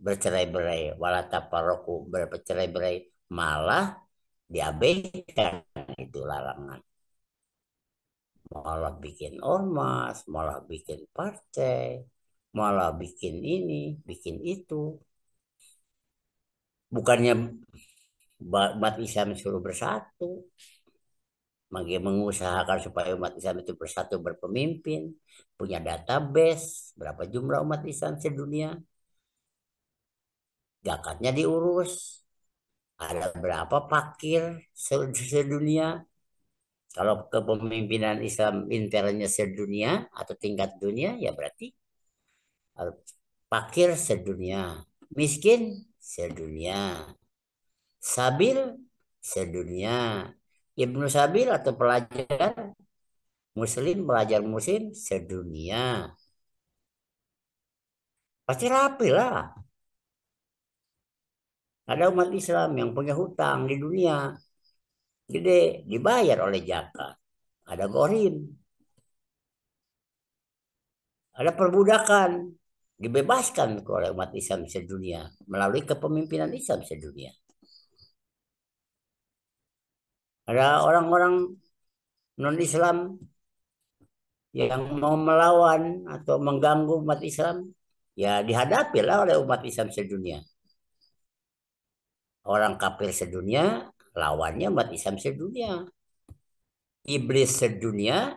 Speaker 1: bercerai-berai, wala tafarraqu bercerai-berai, malah diabaikan itu larangan. Malah bikin ormas, malah bikin partai, malah bikin ini, bikin itu. Bukannya umat Islam suruh bersatu, mengusahakan supaya umat Islam itu bersatu berpemimpin, punya database berapa jumlah umat Islam sedunia, zakatnya diurus, ada berapa fakir sedunia. Kalau kepemimpinan Islam internnya sedunia atau tingkat dunia, ya berarti fakir sedunia, miskin sedunia, sabil sedunia, Ibnu Sabil atau pelajar Muslim, pelajar Muslim sedunia. Pasti rapi lah. Ada umat Islam yang punya hutang di dunia. Gede, dibayar oleh zakat. Ada gorim. Ada perbudakan. Dibebaskan oleh umat Islam sedunia. Melalui kepemimpinan Islam sedunia. Ada orang-orang non-Islam yang mau melawan atau mengganggu umat Islam. Ya dihadapi lah oleh umat Islam sedunia. Orang kafir sedunia, lawannya umat Islam sedunia. Iblis sedunia,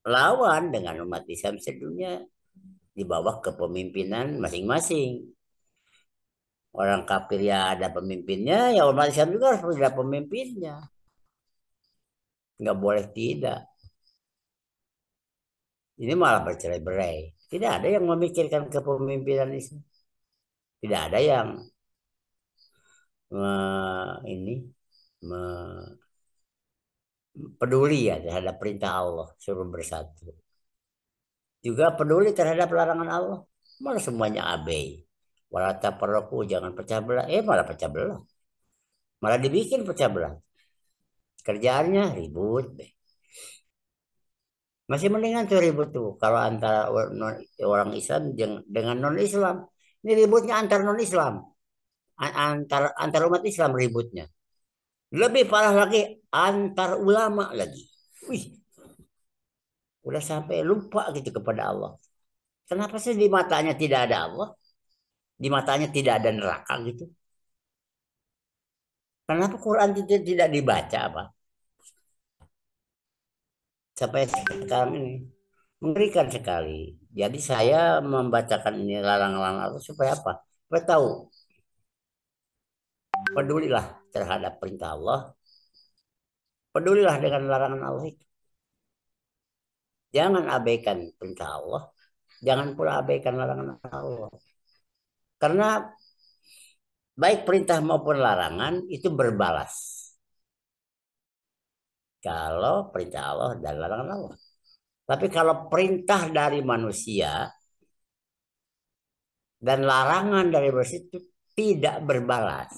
Speaker 1: lawan dengan umat Islam sedunia. Di bawah kepemimpinan masing-masing. Orang kafir ya ada pemimpinnya, ya umat Islam juga harus ada pemimpinnya. Nggak boleh tidak. Ini malah bercerai-berai. Tidak ada yang memikirkan kepemimpinan Islam. Tidak ada yang ini peduli ya terhadap perintah Allah suruh bersatu. Juga peduli terhadap larangan Allah. Malah semuanya abai. Walau tafarraqu, jangan pecah belah. Malah pecah belah. Malah dibikin pecah belah. Kerjaannya ribut. Masih mendingan tuh ribut tuh kalau antara orang Islam dengan non-Islam. Ini ributnya antar non-Islam, antar umat Islam ributnya. Lebih parah lagi antar ulama lagi. Wih, udah sampai lupa gitu kepada Allah. Kenapa sih di matanya tidak ada Allah? Di matanya tidak ada neraka gitu? Kenapa Quran tidak dibaca apa? Sampai sekarang ini mengerikan sekali. Jadi saya membacakan ini larang-larang Allah supaya apa? Supaya tahu, pedulilah terhadap perintah Allah, pedulilah dengan larangan Allah itu. Jangan abaikan perintah Allah, jangan pula abaikan larangan Allah. Karena baik perintah maupun larangan itu berbalas. Kalau perintah Allah dan larangan Allah. Tapi kalau perintah dari manusia dan larangan dari manusia itu tidak berbalas.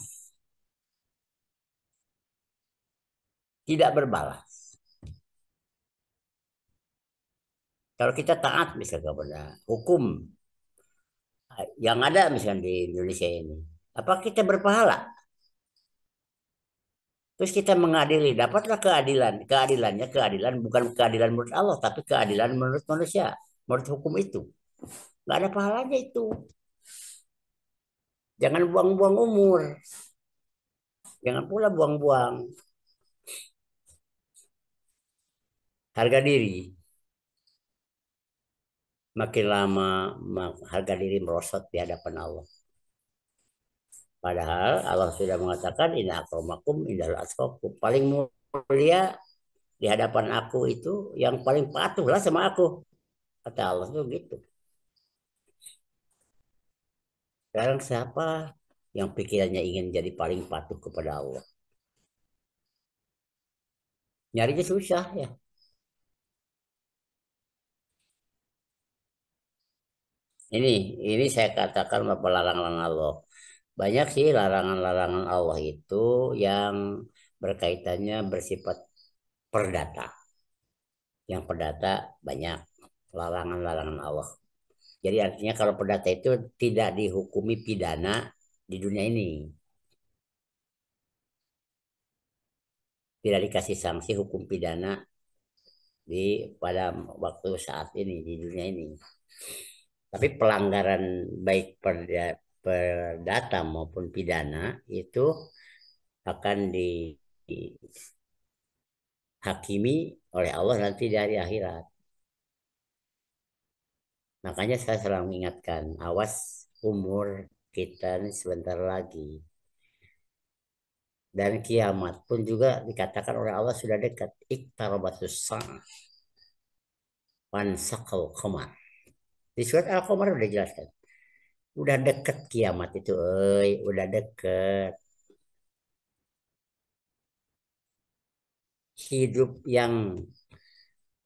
Speaker 1: Tidak berbalas. Kalau kita taat misalnya kepada hukum yang ada misalnya di Indonesia ini, apa kita berpahala? Terus kita mengadili, dapatlah keadilan. Keadilannya keadilan bukan keadilan menurut Allah, tapi keadilan menurut manusia, menurut hukum itu. Nggak ada pahalanya itu. Jangan buang-buang umur. Jangan pula buang-buang harga diri. Makin lama harga diri merosot di hadapan Allah. Padahal Allah sudah mengatakan inna akramakum indal atqakum. Paling mulia di hadapan aku itu yang paling patuhlah sama aku. Kata Allah tuh gitu. Sekarang siapa yang pikirannya ingin jadi paling patuh kepada Allah? Nyarinya susah ya. Ini ini saya katakan apa larangan Allah. Banyak sih larangan-larangan Allah itu yang berkaitannya bersifat perdata. Yang perdata banyak larangan-larangan Allah. Jadi artinya kalau perdata itu tidak dihukumi pidana di dunia ini. Tidak dikasih sanksi hukum pidana di pada waktu saat ini di dunia ini. Tapi pelanggaran baik perdata maupun pidana itu akan dihakimi oleh Allah nanti di hari akhirat. Makanya saya selalu mengingatkan, awas umur kita ini sebentar lagi. Dan kiamat pun juga dikatakan oleh Allah sudah dekat. Iqtarabatus sa'ah wansaqal qamar. Di surat Al-Qamar udah jelaskan. Udah deket kiamat itu, udah deket. Hidup yang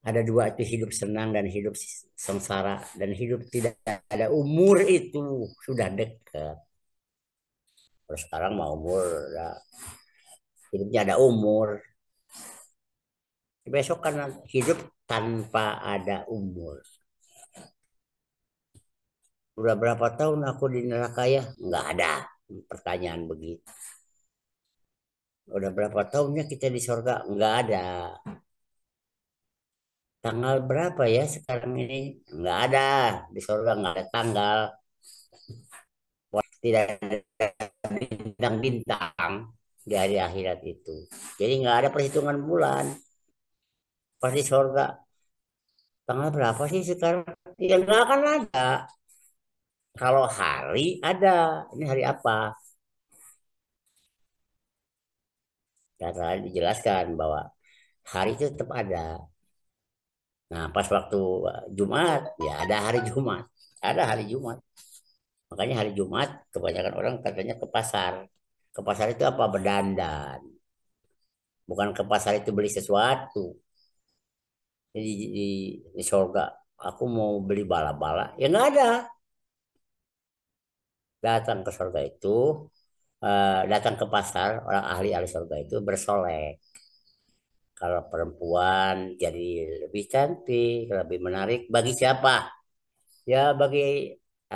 Speaker 1: ada dua itu hidup senang dan hidup sengsara dan hidup tidak ada umur itu sudah dekat. Terus sekarang mau umur, ya, hidupnya ada umur. Besok kan hidup tanpa ada umur. Udah berapa tahun aku di neraka ya? Nggak ada pertanyaan begitu. Udah berapa tahunnya kita di surga? Nggak ada. Tanggal berapa ya sekarang ini? Nggak ada. Di surga nggak ada tanggal. Tidak ada bintang-bintang di hari akhirat itu. Jadi nggak ada perhitungan bulan. Pasti surga. Tanggal berapa sih sekarang? Ya nggak akan ada. Kalau hari ada. Ini hari apa? Karena dijelaskan bahwa hari itu tetap ada. Nah, pas waktu Jumat, ya ada hari Jumat. Ada hari Jumat. Makanya hari Jumat kebanyakan orang katanya ke pasar. Ke pasar itu apa? Berdandan. Bukan ke pasar itu beli sesuatu. Jadi di surga, aku mau beli bala-bala. Ya nggak ada. Datang ke surga itu, datang ke pasar, orang ahli-ahli surga itu bersolek. Kalau perempuan jadi lebih cantik, lebih menarik. Bagi siapa? Ya bagi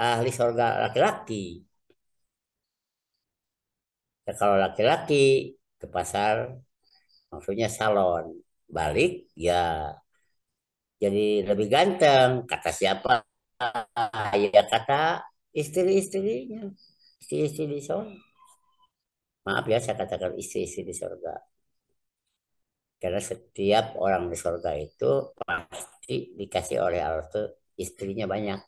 Speaker 1: ahli surga laki-laki. Ya, kalau laki-laki ke pasar, maksudnya salon. Balik, ya jadi lebih ganteng. Kata siapa? Ya kata istri-istrinya. Istri-istri di surga. Maaf ya, saya katakan istri-istri di surga. Karena setiap orang di surga itu pasti dikasih oleh Allah tuh istrinya banyak.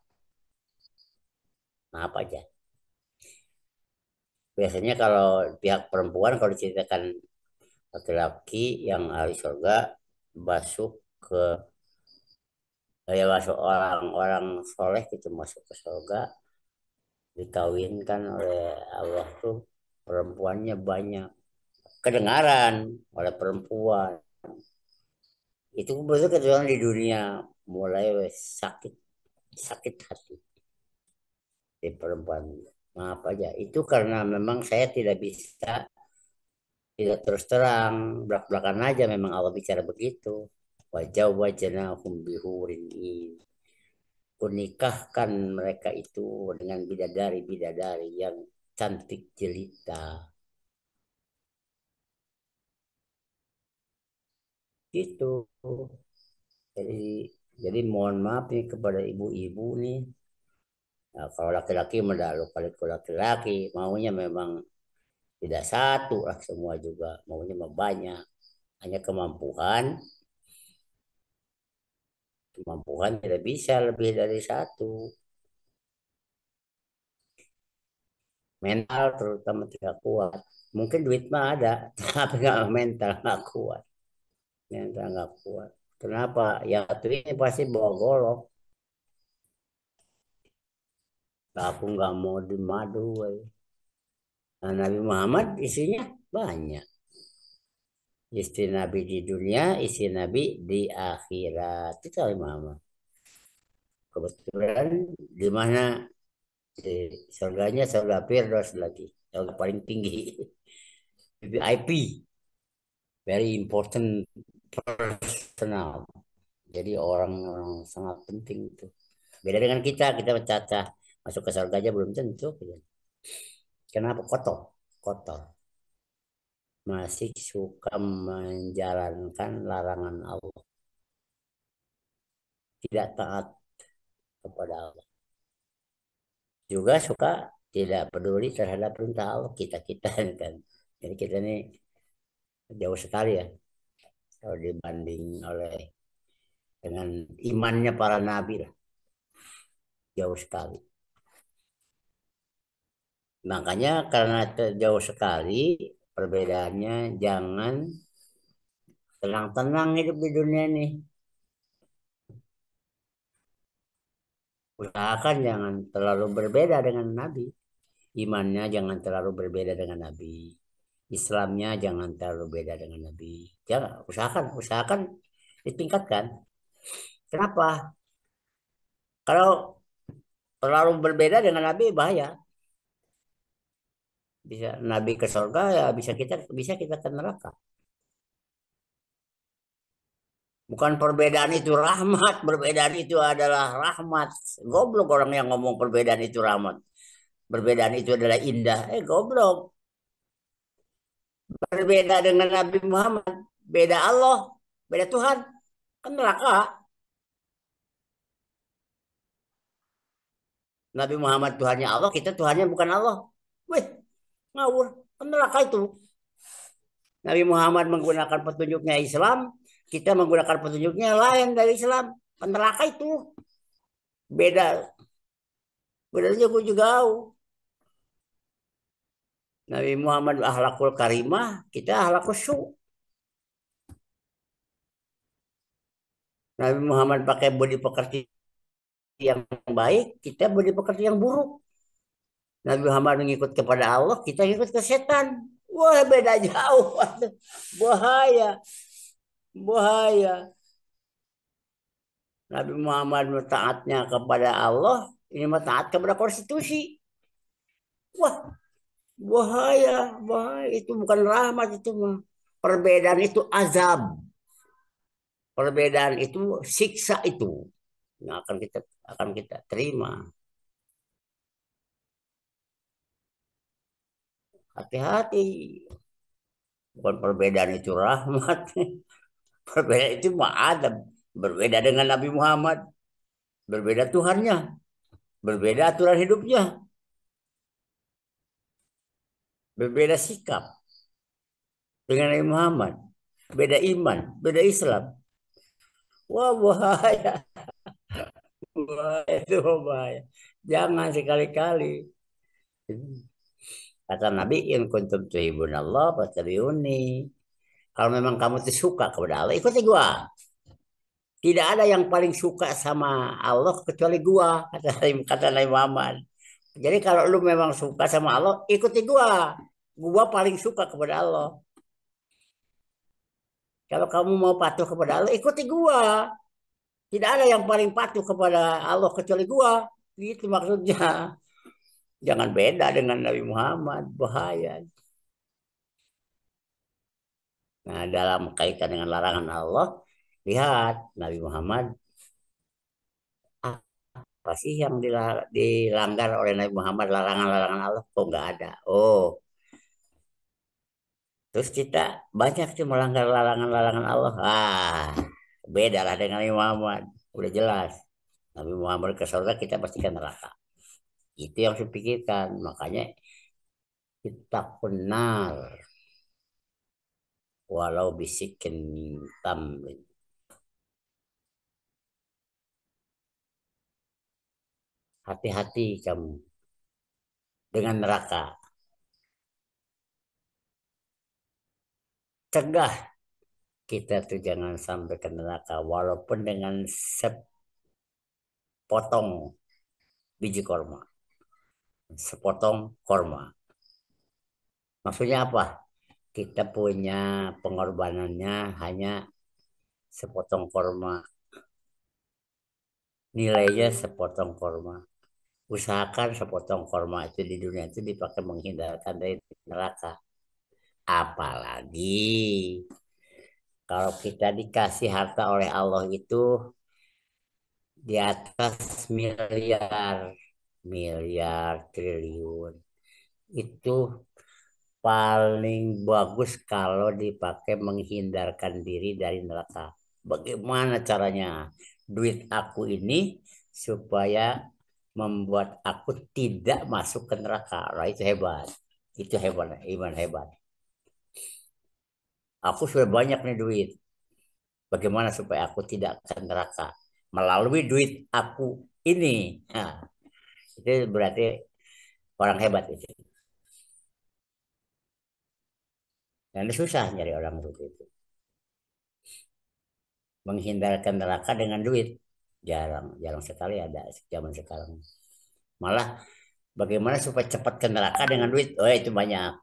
Speaker 1: Maaf aja. Biasanya kalau pihak perempuan kalau diceritakan laki-laki yang ahli surga masuk ke ya masuk orang-orang soleh itu masuk ke surga dikawinkan oleh Allah tuh perempuannya banyak kedengaran oleh perempuan itu betul kebetulan di dunia mulai sakit sakit hati di perempuan maaf aja itu karena memang saya tidak bisa tidak terus terang belak-belakan aja memang Allah bicara begitu wajah wajahna hum bihurin in kunikahkan mereka itu dengan bidadari-bidadari yang cantik jelita gitu jadi jadi mohon maaf nih kepada ibu-ibu nih. Nah, kalau laki-laki mendalu kalau laki-laki maunya memang tidak satu lah semua juga maunya mah banyak hanya kemampuan tidak bisa lebih dari satu mental terutama tidak kuat mungkin duit mah ada tapi nggak mental nggak kuat mental nggak kuat kenapa ya satu ini pasti bawa golok aku nggak mau dimadu nah, Nabi Muhammad isinya banyak istri Nabi di dunia istri Nabi di akhirat itu Nabi Muhammad kebetulan di mana di surganya surga Firdaus lagi surga paling tinggi VIP very important personal jadi orang-orang sangat penting itu beda dengan kita mencacah masuk ke surga aja belum tentu kenapa kotor kotor masih suka menjalankan larangan Allah tidak taat kepada Allah juga suka tidak peduli terhadap perintah Allah kita kan jadi kita ini jauh sekali ya kalau dibanding oleh dengan imannya para nabi lah jauh sekali makanya karena jauh sekali perbedaannya jangan tenang-tenang hidup di dunia ini usahakan jangan terlalu berbeda dengan nabi imannya jangan terlalu berbeda dengan nabi Islamnya jangan terlalu beda dengan nabi jangan usahakan usahakan ditingkatkan kenapa kalau terlalu berbeda dengan nabi bahaya bisa nabi ke surga ya bisa kita ke neraka bukan perbedaan itu rahmat perbedaan itu adalah rahmat goblok orang yang ngomong perbedaan itu rahmat perbedaan itu adalah indah goblok berbeda dengan Nabi Muhammad beda Allah beda Tuhan kan neraka Nabi Muhammad Tuhannya Allah kita Tuhannya bukan Allah weh ngawur kan neraka itu Nabi Muhammad menggunakan petunjuknya Islam kita menggunakan petunjuknya lain dari Islam kan neraka itu beda bedanya gue juga jauh Nabi Muhammad akhlakul karimah kita akhlakul su Nabi Muhammad pakai budi pekerti yang baik, kita budi pekerti yang buruk. Nabi Muhammad mengikut kepada Allah, kita ikut ke setan. Wah, beda jauh. Bahaya, bahaya. Nabi Muhammad taatnya kepada Allah, ini mah taat kepada konstitusi. Wah, bahaya, bahaya. Itu bukan rahmat itu mah. Perbedaan itu azab. Perbedaan itu siksa itu yang akan kita terima. Hati-hati. Bukan perbedaan itu rahmat. Perbedaan itu mah adab. Berbeda dengan Nabi Muhammad. Berbeda Tuhannya. Berbeda aturan hidupnya. Berbeda sikap dengan Nabi Muhammad. Beda iman. Beda Islam. Wah, bahaya. Bahaya itu bahaya. Jangan sekali-kali. Kata Nabi, in kuntum tuhibun Allah, fattabi'uni. Kalau memang kamu tuh suka kepada Allah, ikuti gua. Tidak ada yang paling suka sama Allah kecuali gua, kata Nabi Muhammad. Jadi kalau lu memang suka sama Allah, ikuti gua. Gua paling suka kepada Allah. Kalau kamu mau patuh kepada Allah, ikuti gua. Tidak ada yang paling patuh kepada Allah kecuali gua. Itu maksudnya. Jangan beda dengan Nabi Muhammad, bahaya. Nah, dalam kaitan dengan larangan Allah, lihat Nabi Muhammad apa sih yang dilanggar oleh Nabi Muhammad, larangan-larangan Allah kok nggak ada. Oh, terus kita banyak sih melanggar larangan-larangan Allah. Beda lah dengan Nabi Muhammad. Udah jelas. Nabi Muhammad ke surga, kita pasti ke neraka. Itu yang saya pikirkan. Makanya kita benar walau bisikin tamrin. Hati-hati kamu dengan neraka. Cegah kita tuh jangan sampai ke neraka walaupun dengan sepotong biji korma, sepotong korma. Maksudnya apa? Kita punya pengorbanannya hanya sepotong korma, nilainya sepotong korma. Usahakan sepotong korma itu di dunia itu dipakai menghindarkan dari neraka. Apalagi kalau kita dikasih harta oleh Allah itu di atas miliar, miliar, triliun. Itu paling bagus kalau dipakai menghindarkan diri dari neraka. Bagaimana caranya? Duit aku ini supaya membuat aku tidak masuk ke neraka. Nah, itu hebat. Itu hebat, iman hebat. Aku sudah banyak nih duit. Bagaimana supaya aku tidak ke neraka? Melalui duit aku ini. Nah, itu berarti orang hebat itu. Dan susah nyari orang seperti itu. Menghindarkan neraka dengan duit. Jarang, jarang sekali ada zaman sekarang. Malah bagaimana supaya cepat ke neraka dengan duit? Oh, itu banyak.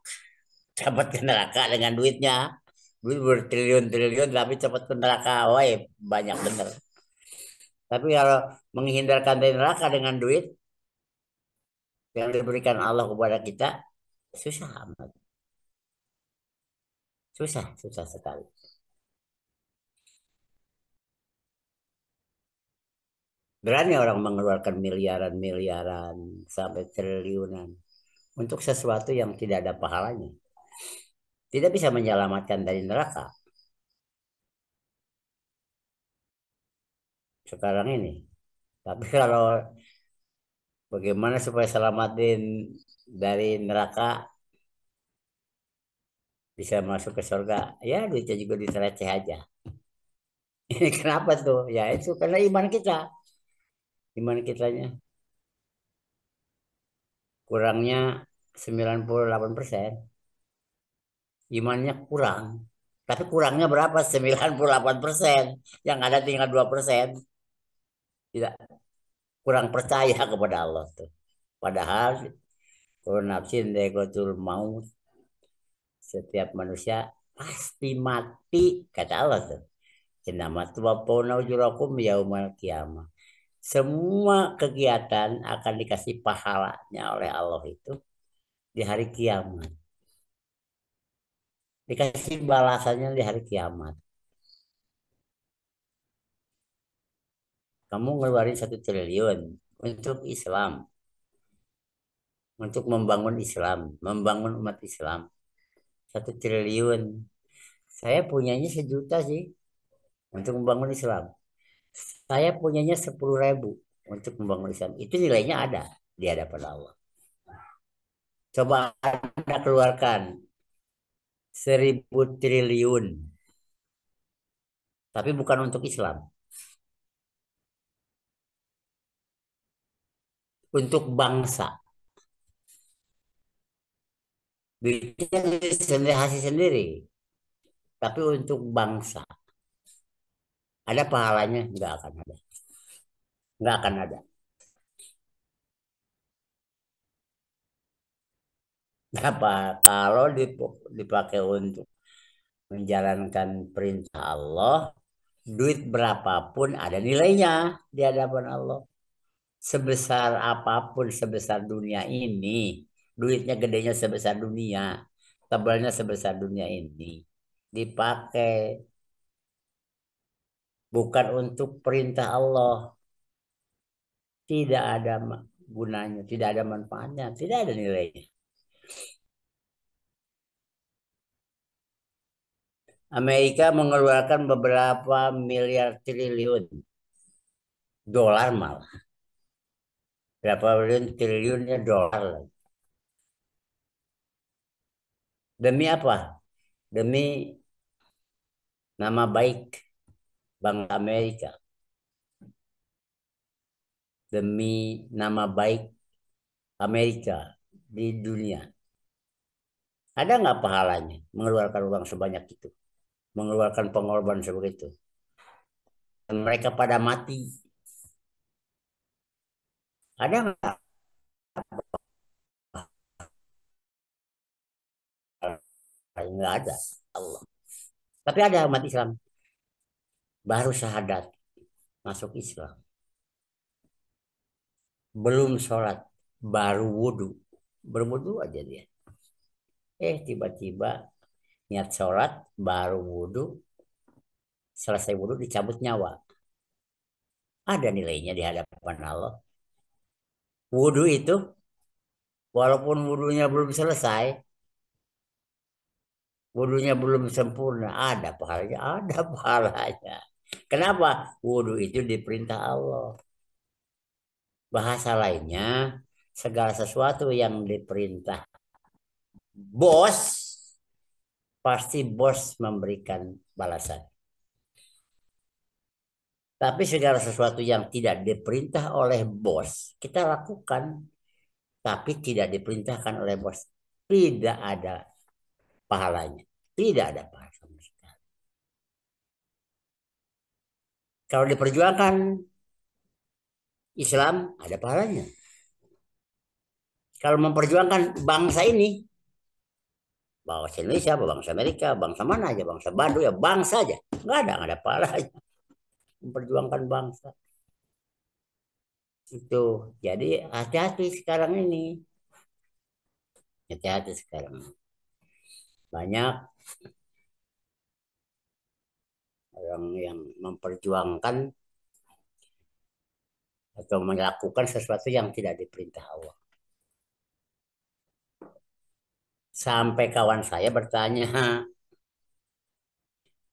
Speaker 1: Cepat ke neraka dengan duitnya. Duit bertriliun-triliun tapi cepat ke neraka. Oh, banyak bener. Tapi kalau menghindarkan dari neraka dengan duit yang diberikan Allah kepada kita, susah amat. Susah, susah sekali. Berani orang mengeluarkan miliaran-miliaran sampai triliunan untuk sesuatu yang tidak ada pahalanya. Tidak bisa menyelamatkan dari neraka sekarang ini. Tapi kalau bagaimana supaya selamatin dari neraka bisa masuk ke surga, ya duitnya juga diseraceh aja. Ini kenapa tuh? Ya itu karena iman kita, iman kitanya kurangnya 98%, imannya kurang. Tapi kurangnya berapa? 98%. Yang ada tinggal 2%. Tidak, kurang percaya kepada Allah tuh. Padahal kalau nafsin dekotul maut, setiap manusia pasti mati, kata Allah tuh. Innamat tuwaffawna ujurakum yaumal qiyamah. Semua kegiatan akan dikasih pahalanya oleh Allah itu di hari kiamat. Dikasih balasannya di hari kiamat. Kamu ngeluarin 1 triliun untuk Islam, untuk membangun Islam, membangun umat Islam. 1 triliun. Saya punyanya 1 juta sih untuk membangun Islam. Saya punyanya 10.000 untuk membangun Islam. Itu nilainya ada di hadapan Allah. Coba Anda keluarkan 1.000 triliun, tapi bukan untuk Islam, untuk bangsa. Duitnya sendiri hasil sendiri, tapi untuk bangsa. Ada pahalanya? Nggak akan ada. Nggak akan ada. Kenapa? Kalau dipakai untuk menjalankan perintah Allah, duit berapapun ada nilainya di hadapan Allah. Sebesar apapun, sebesar dunia ini, duitnya gedenya sebesar dunia, tebalnya sebesar dunia ini, dipakai bukan untuk perintah Allah, tidak ada gunanya, tidak ada manfaatnya, tidak ada nilainya. Amerika mengeluarkan beberapa miliar triliun dolar malah. Berapa triliunnya dolar. Demi apa? Demi nama baik bangsa Amerika. Demi nama baik Amerika di dunia. Ada nggak pahalanya mengeluarkan uang sebanyak itu? Mengeluarkan pengorbanan sebegitu. Dan mereka pada mati. Ada nggak? Nggak ada. Allah. Tapi ada umat Islam. Baru syahadat. Masuk Islam. Belum sholat. Baru wudhu. Berwudhu aja dia. Tiba-tiba niat sholat. Baru wudhu. Selesai wudhu dicabut nyawa. Ada nilainya di hadapan Allah. Wudhu itu, walaupun wudhunya belum selesai, wudhunya belum sempurna, ada pahalanya, ada pahalanya. Kenapa? Wudhu itu diperintah Allah. Bahasa lainnya, segala sesuatu yang diperintah bos, pasti bos memberikan balasan. Tapi segala sesuatu yang tidak diperintah oleh bos, kita lakukan, tapi tidak diperintahkan oleh bos. Tidak ada pahalanya. Tidak ada pahala sama sekali. Kalau diperjuangkan Islam, ada pahalanya. Kalau memperjuangkan bangsa ini, bangsa Indonesia, bangsa Amerika, bangsa mana aja, bangsa Baduy, ya bangsa aja. Nggak ada pahalanya. Memperjuangkan bangsa. Itu. Jadi hati-hati sekarang ini. Hati-hati sekarang. Banyak orang yang memperjuangkan atau melakukan sesuatu yang tidak diperintah Allah. Sampai kawan saya bertanya,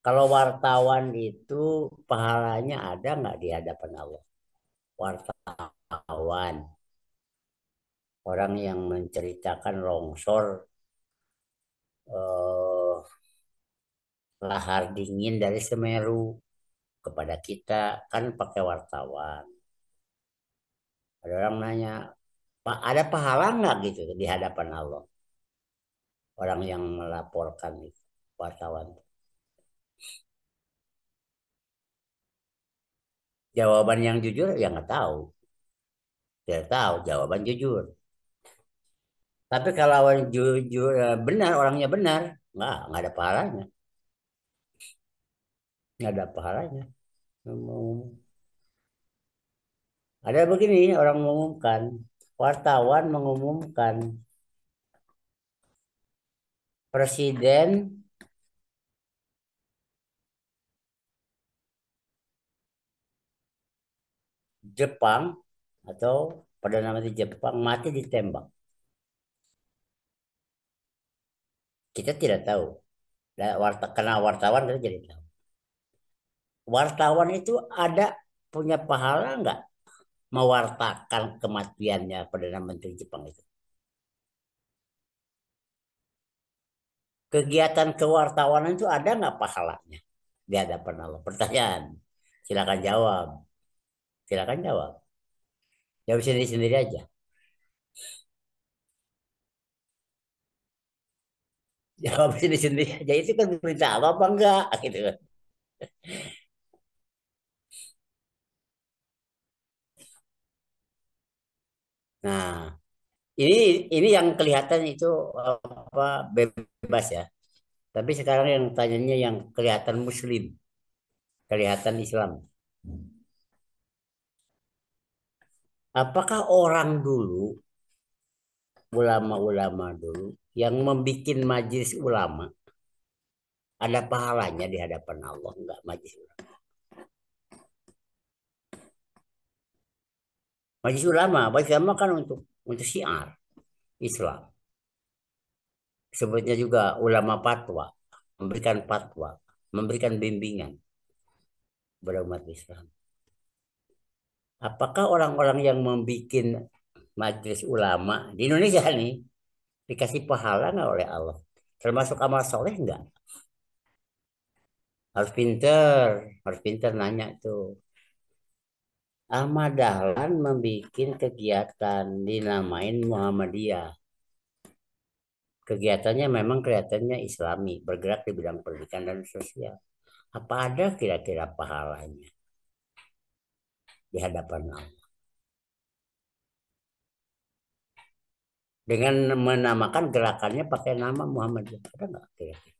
Speaker 1: kalau wartawan itu pahalanya ada nggak di hadapan Allah? Wartawan, orang yang menceritakan longsor, eh, lahar dingin dari Semeru kepada kita, kan pakai wartawan. Ada orang nanya, Pak, ada pahala nggak gitu di hadapan Allah? Orang yang melaporkan itu, wartawan. Jawaban yang jujur ya nggak tahu. Tidak tahu jawaban jujur. Tapi kalau jujur benar, orangnya benar, nggak ada pahalanya. Nggak ada pahalanya. Ada begini orang mengumumkan, wartawan mengumumkan Presiden Jepang atau Perdana Menteri Jepang mati ditembak. Kita tidak tahu. Karena wartawan kita jadi tahu. Wartawan itu ada punya pahala nggak mewartakan kematiannya Perdana Menteri Jepang itu? Kegiatan kewartawanan itu ada nggak pahalanya di hadapan Allah? Pertanyaan. Silakan jawab. Silakan jawab. Jawab sendiri-sendiri aja. Jawab sendiri-sendiri aja. Itu kan perintah Allah apa enggak? Gitu kan. Nah, ini ini yang kelihatan itu apa bebas ya. Tapi sekarang yang tanyanya yang kelihatan Muslim, kelihatan Islam. Apakah orang dulu, ulama-ulama dulu, yang membuat majelis ulama, ada pahalanya di hadapan Allah? Enggak, majelis ulama. Majelis ulama kan untuk syiar Islam. Sebutnya juga ulama fatwa, memberikan bimbingan kepada umat Islam. Apakah orang-orang yang membuat majelis ulama di Indonesia nih dikasih pahala nggak oleh Allah? Termasuk amal soleh nggak? Harus pinter, harus pinter nanya tuh. Ahmad Dahlan membuat kegiatan dinamain Muhammadiyah. Kegiatannya memang kelihatannya Islami, bergerak di bidang pendidikan dan sosial. Apa ada kira-kira pahalanya di hadapan Allah? Dengan menamakan gerakannya pakai nama Muhammadiyah. Ada nggak kira-kira?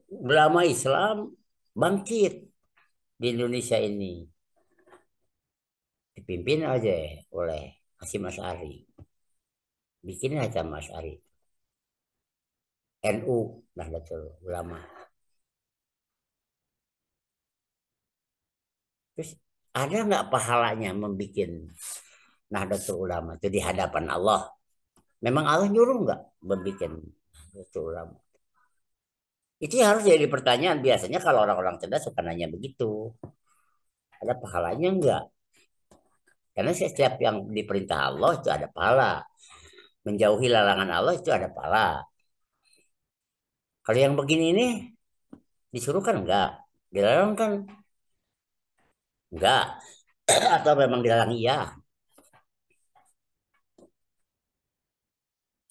Speaker 1: Ulama Islam bangkit di Indonesia ini. Dipimpin aja oleh Hasyim Asy'ari. Bikin aja Mas Ari. NU, Nahdlatul Ulama. Terus ada nggak pahalanya membuat Nahdlatul Ulama itu di hadapan Allah? Memang Allah nyuruh nggak membuat Nahdlatul Ulama? Itu harus jadi pertanyaan. Biasanya kalau orang-orang cerdas suka nanya begitu. Ada pahalanya enggak? Karena setiap yang diperintah Allah itu ada pahala. Menjauhi larangan Allah itu ada pahala. Kalau yang begini ini disuruh kan enggak. Dilarang kan enggak. Atau memang dilarang iya.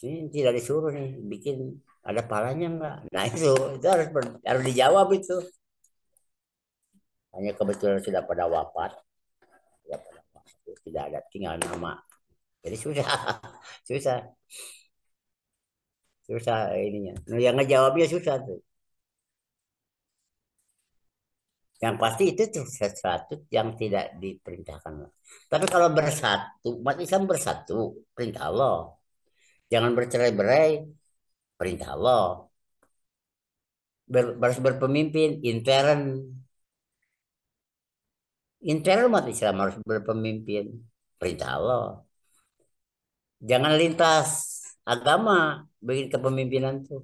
Speaker 1: Ini tidak disuruh nih bikin ada pahalanya enggak. Nah itu harus dijawab itu. Hanya kebetulan sudah pada wafat. Sudah pada wafat. Tidak ada tinggal nama. Jadi susah. Susah. Susah ininya. Nah, yang ngejawabnya susah tuh. Yang pasti itu tuh sesuatu yang tidak diperintahkan. Tapi kalau bersatu, umat Islam bersatu, perintah Allah. Jangan bercerai-berai, perintah Allah. Harus berpemimpin, intern. Intern umat Islam harus berpemimpin, perintah Allah. Jangan lintas agama bikin kepemimpinan tuh.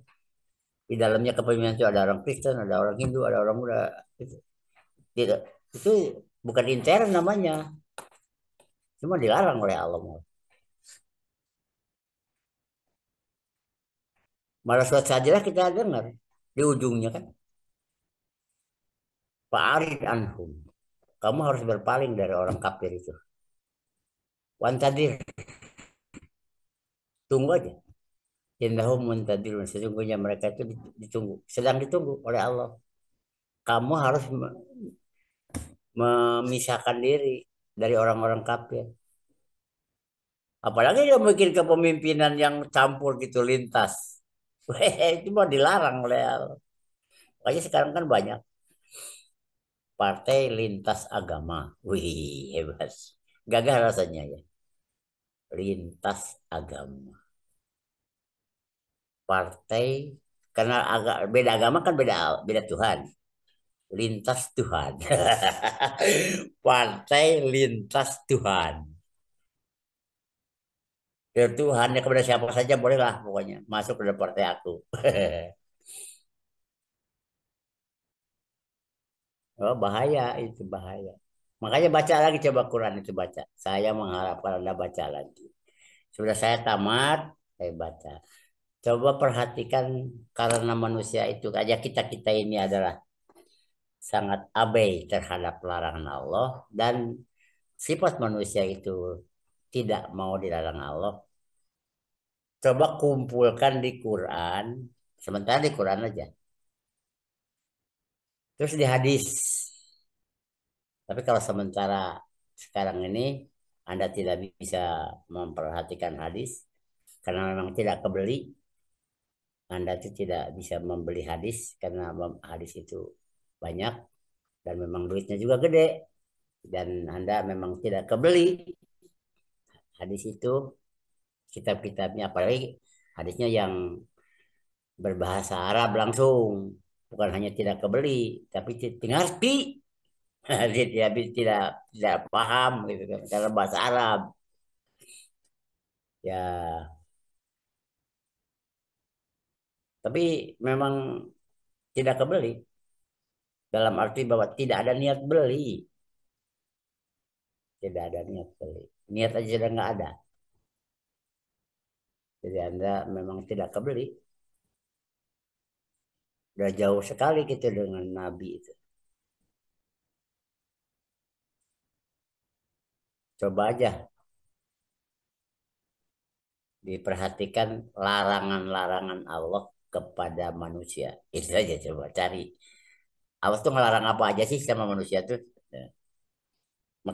Speaker 1: Di dalamnya kepemimpinan itu ada orang Kristen, ada orang Hindu, ada orang Buddha. Itu, tidak. Itu bukan intern namanya. Cuma dilarang oleh Allah. Malah surat sajalah kita dengar di ujungnya kan. Fa'arid anhum. Kamu harus berpaling dari orang kafir itu. Wantadir. Tunggu aja. Innahum muntadirun. Sesungguhnya mereka itu ditunggu. Sedang ditunggu oleh Allah. kamu harus memisahkan diri dari orang-orang kafir. Apalagi dia bikin kepemimpinan yang campur gitu lintas. Itu mau dilarang oleh Allah. Makanya sekarang kan banyak partai lintas agama. Wih, hebat. Gagah rasanya ya. Lintas agama. Partai karena agak beda agama kan beda beda Tuhan. Lintas Tuhan. Partai lintas Tuhan. Ya Tuhan ya kepada siapa saja bolehlah pokoknya masuk ke dalam partai aku. Oh, bahaya itu bahaya. Makanya baca lagi coba Quran itu baca. Saya mengharapkan Anda baca lagi. Sudah saya tamat, saya baca. Coba perhatikan karena manusia itu aja kita-kita ini adalah sangat abai terhadap larangan Allah dan sifat manusia itu tidak mau dilarang Allah. Coba kumpulkan di Quran, sementara di Quran aja. Terus di hadis. Tapi kalau sementara sekarang ini Anda tidak bisa memperhatikan hadis karena memang tidak kebeli, Anda itu tidak bisa membeli hadis karena hadis itu banyak dan memang duitnya juga gede dan Anda memang tidak kebeli hadis itu kitab-kitabnya apalagi hadisnya yang berbahasa Arab langsung bukan hanya tidak kebeli tapi tidak ngerti. Dia tidak paham gitu kan karena bahasa Arab ya. Tapi memang tidak kebeli dalam arti bahwa tidak ada niat beli, tidak ada niat beli, niat aja sudah nggak ada. Jadi Anda memang tidak kebeli. Udah jauh sekali gitu dengan Nabi itu. Coba aja diperhatikan larangan-larangan Allah kepada manusia. Itu aja coba cari. Allah tuh ngelarang apa aja sih sama manusia tuh? Ya.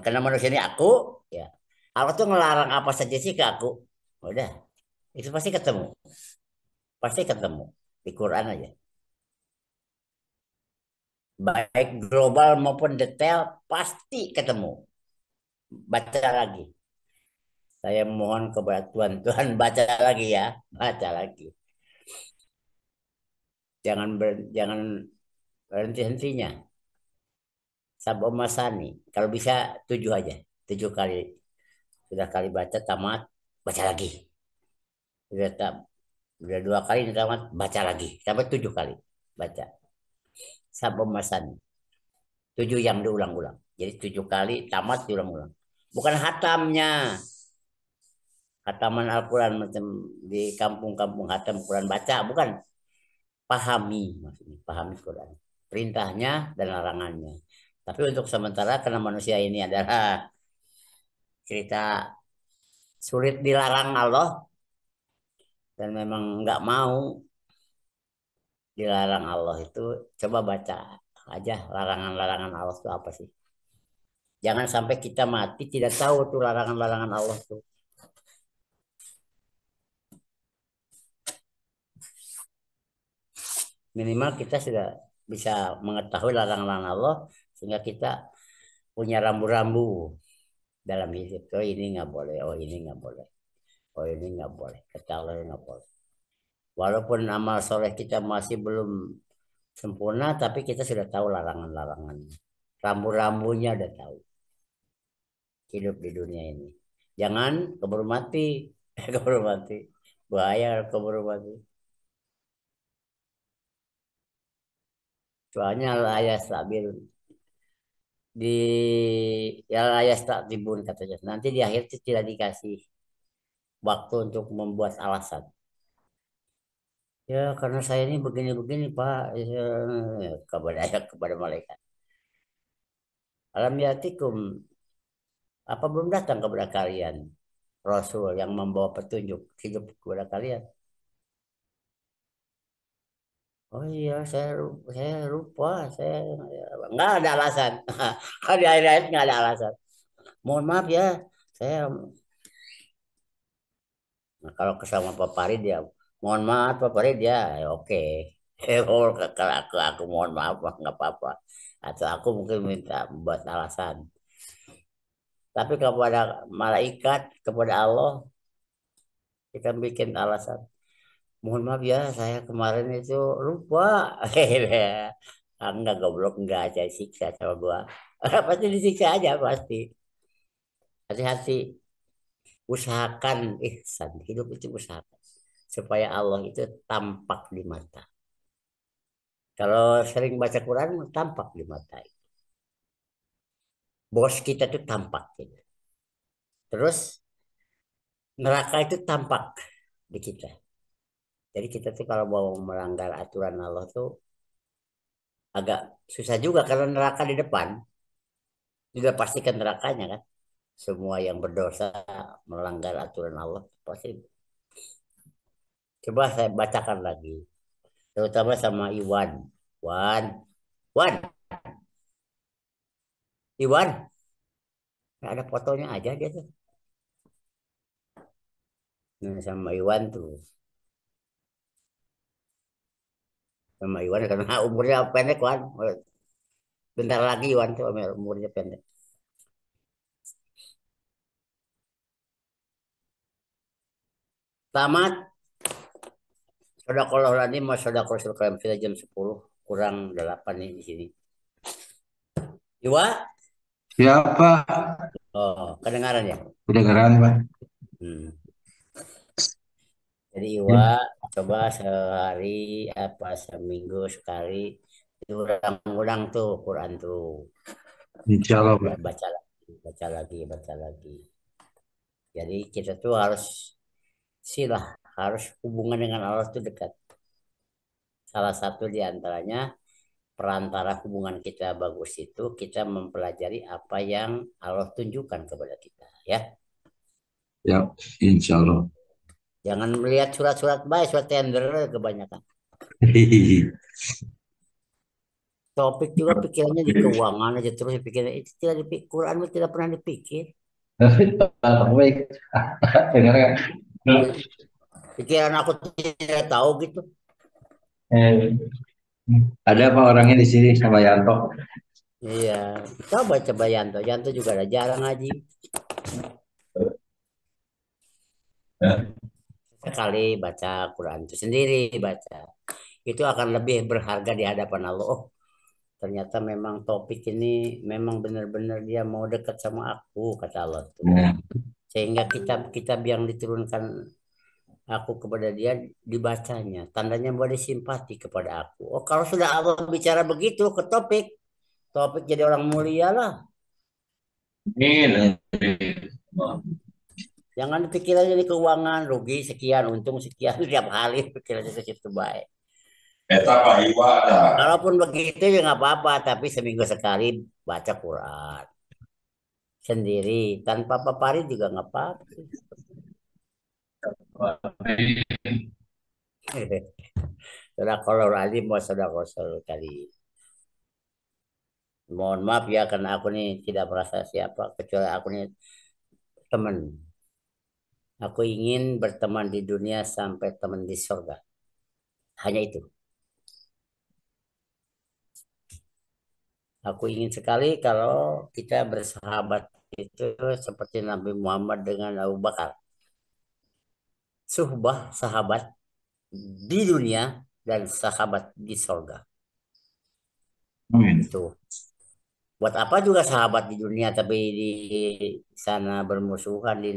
Speaker 1: Karena manusia ini aku, ya. Allah tuh ngelarang apa saja sih ke aku? Udah, itu pasti ketemu. Pasti ketemu di Quran aja. Baik global maupun detail pasti ketemu. Baca lagi. Saya mohon kepada Tuhan, Tuhan baca lagi ya, baca lagi. Jangan berhenti hentinya. Sabok masani. Kalau bisa 7 aja, 7 kali. Sudah kali baca tamat, baca lagi. Sudah tak, sudah 2 kali tamat, baca lagi. Sampai 7 kali baca. Sabok masani. 7 yang diulang-ulang. Jadi 7 kali tamat diulang-ulang. Bukan hatamnya. Hataman Al-Quran macam di kampung-kampung hatam Quran baca. Bukan. Pahami. Maksudnya. Pahami Quran. Perintahnya dan larangannya. Tapi untuk sementara karena manusia ini adalah cerita sulit dilarang Allah. Dan memang nggak mau dilarang Allah itu. Coba baca aja larangan-larangan Allah itu apa sih. Jangan sampai kita mati tidak tahu tuh larangan-larangan Allah tuh. Minimal kita sudah bisa mengetahui larangan-larangan Allah sehingga kita punya rambu-rambu dalam hidup. Oh ini nggak boleh, oh ini nggak boleh, oh ini nggak boleh. Kata Allah nggak boleh. Walaupun amal soleh kita masih belum sempurna, tapi kita sudah tahu larangan-larangan. Rambu-rambunya udah tahu. Hidup di dunia ini. Jangan keburu mati, keburu mati. Bahaya keburu mati. Soalnya ayat stabil di ya layas tak tibun katanya. Nanti di akhir itu tidak dikasih waktu untuk membuat alasan. Ya karena saya ini begini-begini Pak. Ya, kepada malaikat. Alam yatikum apa belum datang kepada kalian Rasul yang membawa petunjuk hidup kepada kalian. Oh iya, saya lupa, saya nggak ada alasan. Di akhir-akhir nggak ada alasan. Mohon maaf ya, saya nah, kalau kesama Pak Farid dia, mohon maaf Pak Farid ya, ya oke. Kalau kalau aku mohon maaf Pak, nggak apa-apa. Atau aku mungkin minta buat alasan. Tapi kepada malaikat, kepada Allah, kita bikin alasan. Mohon maaf ya, saya kemarin itu lupa. Enggak goblok, enggak aja siksa sama gua. Pasti disiksa aja pasti. Hati-hati, usahakan ihsan. Hidup itu usahakan supaya Allah itu tampak di mata. Kalau sering baca Quran, tampak di mata. Bos kita itu tampak gitu. Terus neraka itu tampak di kita. Jadi kita tuh kalau mau melanggar aturan Allah tuh agak susah juga karena neraka di depan. Sudah pastikan nerakanya kan. Semua yang berdosa melanggar aturan Allah pasti. Coba saya bacakan lagi. Terutama sama Iwan. Wan, Wan, Iwan. Nggak ada fotonya aja dia tuh. Nah, sama Iwan tuh. Sama Iwan karena umurnya pendek Wan. Bentar lagi Iwan tuh umurnya pendek. Tamat. Sodakolah ini mas sodakol kalam kita jam 10 kurang 8 nih di sini. Iwa,
Speaker 3: Siapa?
Speaker 1: oh kedengaran ya.
Speaker 3: Kedengaran, Pak.
Speaker 1: Hmm. Jadi
Speaker 3: Ya,
Speaker 1: Iwa coba sehari apa seminggu sekali itu ulang-ulang tuh Quran tuh.
Speaker 3: insya Allah,
Speaker 1: Ya,
Speaker 3: Pak.
Speaker 1: baca lagi, baca lagi, baca lagi. Jadi kita tuh harus silah, harus hubungan dengan Allah tuh dekat. Salah satu di antaranya perantara hubungan kita bagus itu kita mempelajari apa yang Allah tunjukkan kepada kita, ya.
Speaker 3: Ya, insya Allah.
Speaker 1: Jangan melihat surat-surat baik, surat tender kebanyakan. Topik juga pikirannya di keuangan aja terus dipikirnya itu tidak dipikir, Quran itu tidak pernah dipikir.
Speaker 3: Baik, dengar kan?
Speaker 1: Pikiran aku tidak tahu gitu.
Speaker 3: Eh, ada apa orangnya di sini sama Yanto?
Speaker 1: Iya, coba coba Yanto. Yanto juga ada jarang ngaji. Sekali baca Quran itu sendiri baca. Itu akan lebih berharga di hadapan Allah. Oh, ternyata memang topik ini memang benar-benar dia mau dekat sama aku, kata Allah tuh.
Speaker 3: Nah,
Speaker 1: Sehingga kitab-kitab yang diturunkan aku kepada dia dibacanya. Tandanya bahwa dia simpati kepada aku. Oh, kalau sudah Allah bicara begitu ke topik, topik jadi orang mulia lah.
Speaker 3: ini
Speaker 1: Jangan dipikir aja di keuangan, rugi sekian, untung sekian tiap hari, pikir aja ke situ baik.
Speaker 3: Eta Pak Iwa ada.
Speaker 1: Kalaupun begitu ya nggak apa-apa, tapi seminggu sekali baca Quran sendiri tanpa papari juga nggak apa-apa. Sudah kalau lagi mau sudah kosong tadi. Mohon maaf ya karena aku nih tidak merasa siapa kecuali aku nih teman. Aku ingin berteman di dunia sampai teman di surga. Hanya itu. Aku ingin sekali kalau kita bersahabat itu seperti Nabi Muhammad dengan Abu Bakar. Suhbah sahabat di dunia dan sahabat di surga.
Speaker 3: Amin.
Speaker 1: Itu. Buat apa juga sahabat di dunia tapi di sana bermusuhan di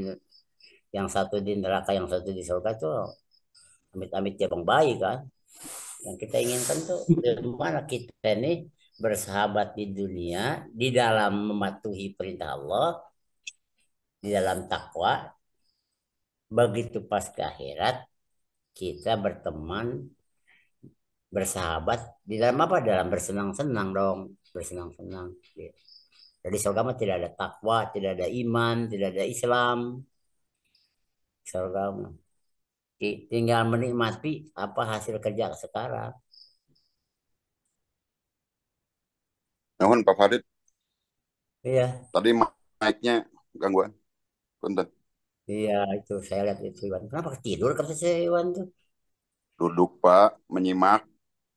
Speaker 1: yang satu di neraka yang satu di surga itu amit-amit jabang bayi kan. Yang kita inginkan tuh bagaimana kita nih bersahabat di dunia di dalam mematuhi perintah Allah, di dalam takwa, begitu pas ke akhirat kita berteman, bersahabat di dalam apa? Dalam bersenang-senang dong, bersenang-senang. Jadi surga mah tidak ada takwa, tidak ada iman, tidak ada Islam. Surga mah tinggal menikmati apa hasil kerja sekarang.
Speaker 4: Namun Pak Farid,
Speaker 1: Iya,
Speaker 4: tadi mic-nya gangguan. Punten.
Speaker 1: iya itu saya lihat itu Iwan. Kenapa tidur kata saya Iwan tuh?
Speaker 4: Duduk Pak, menyimak.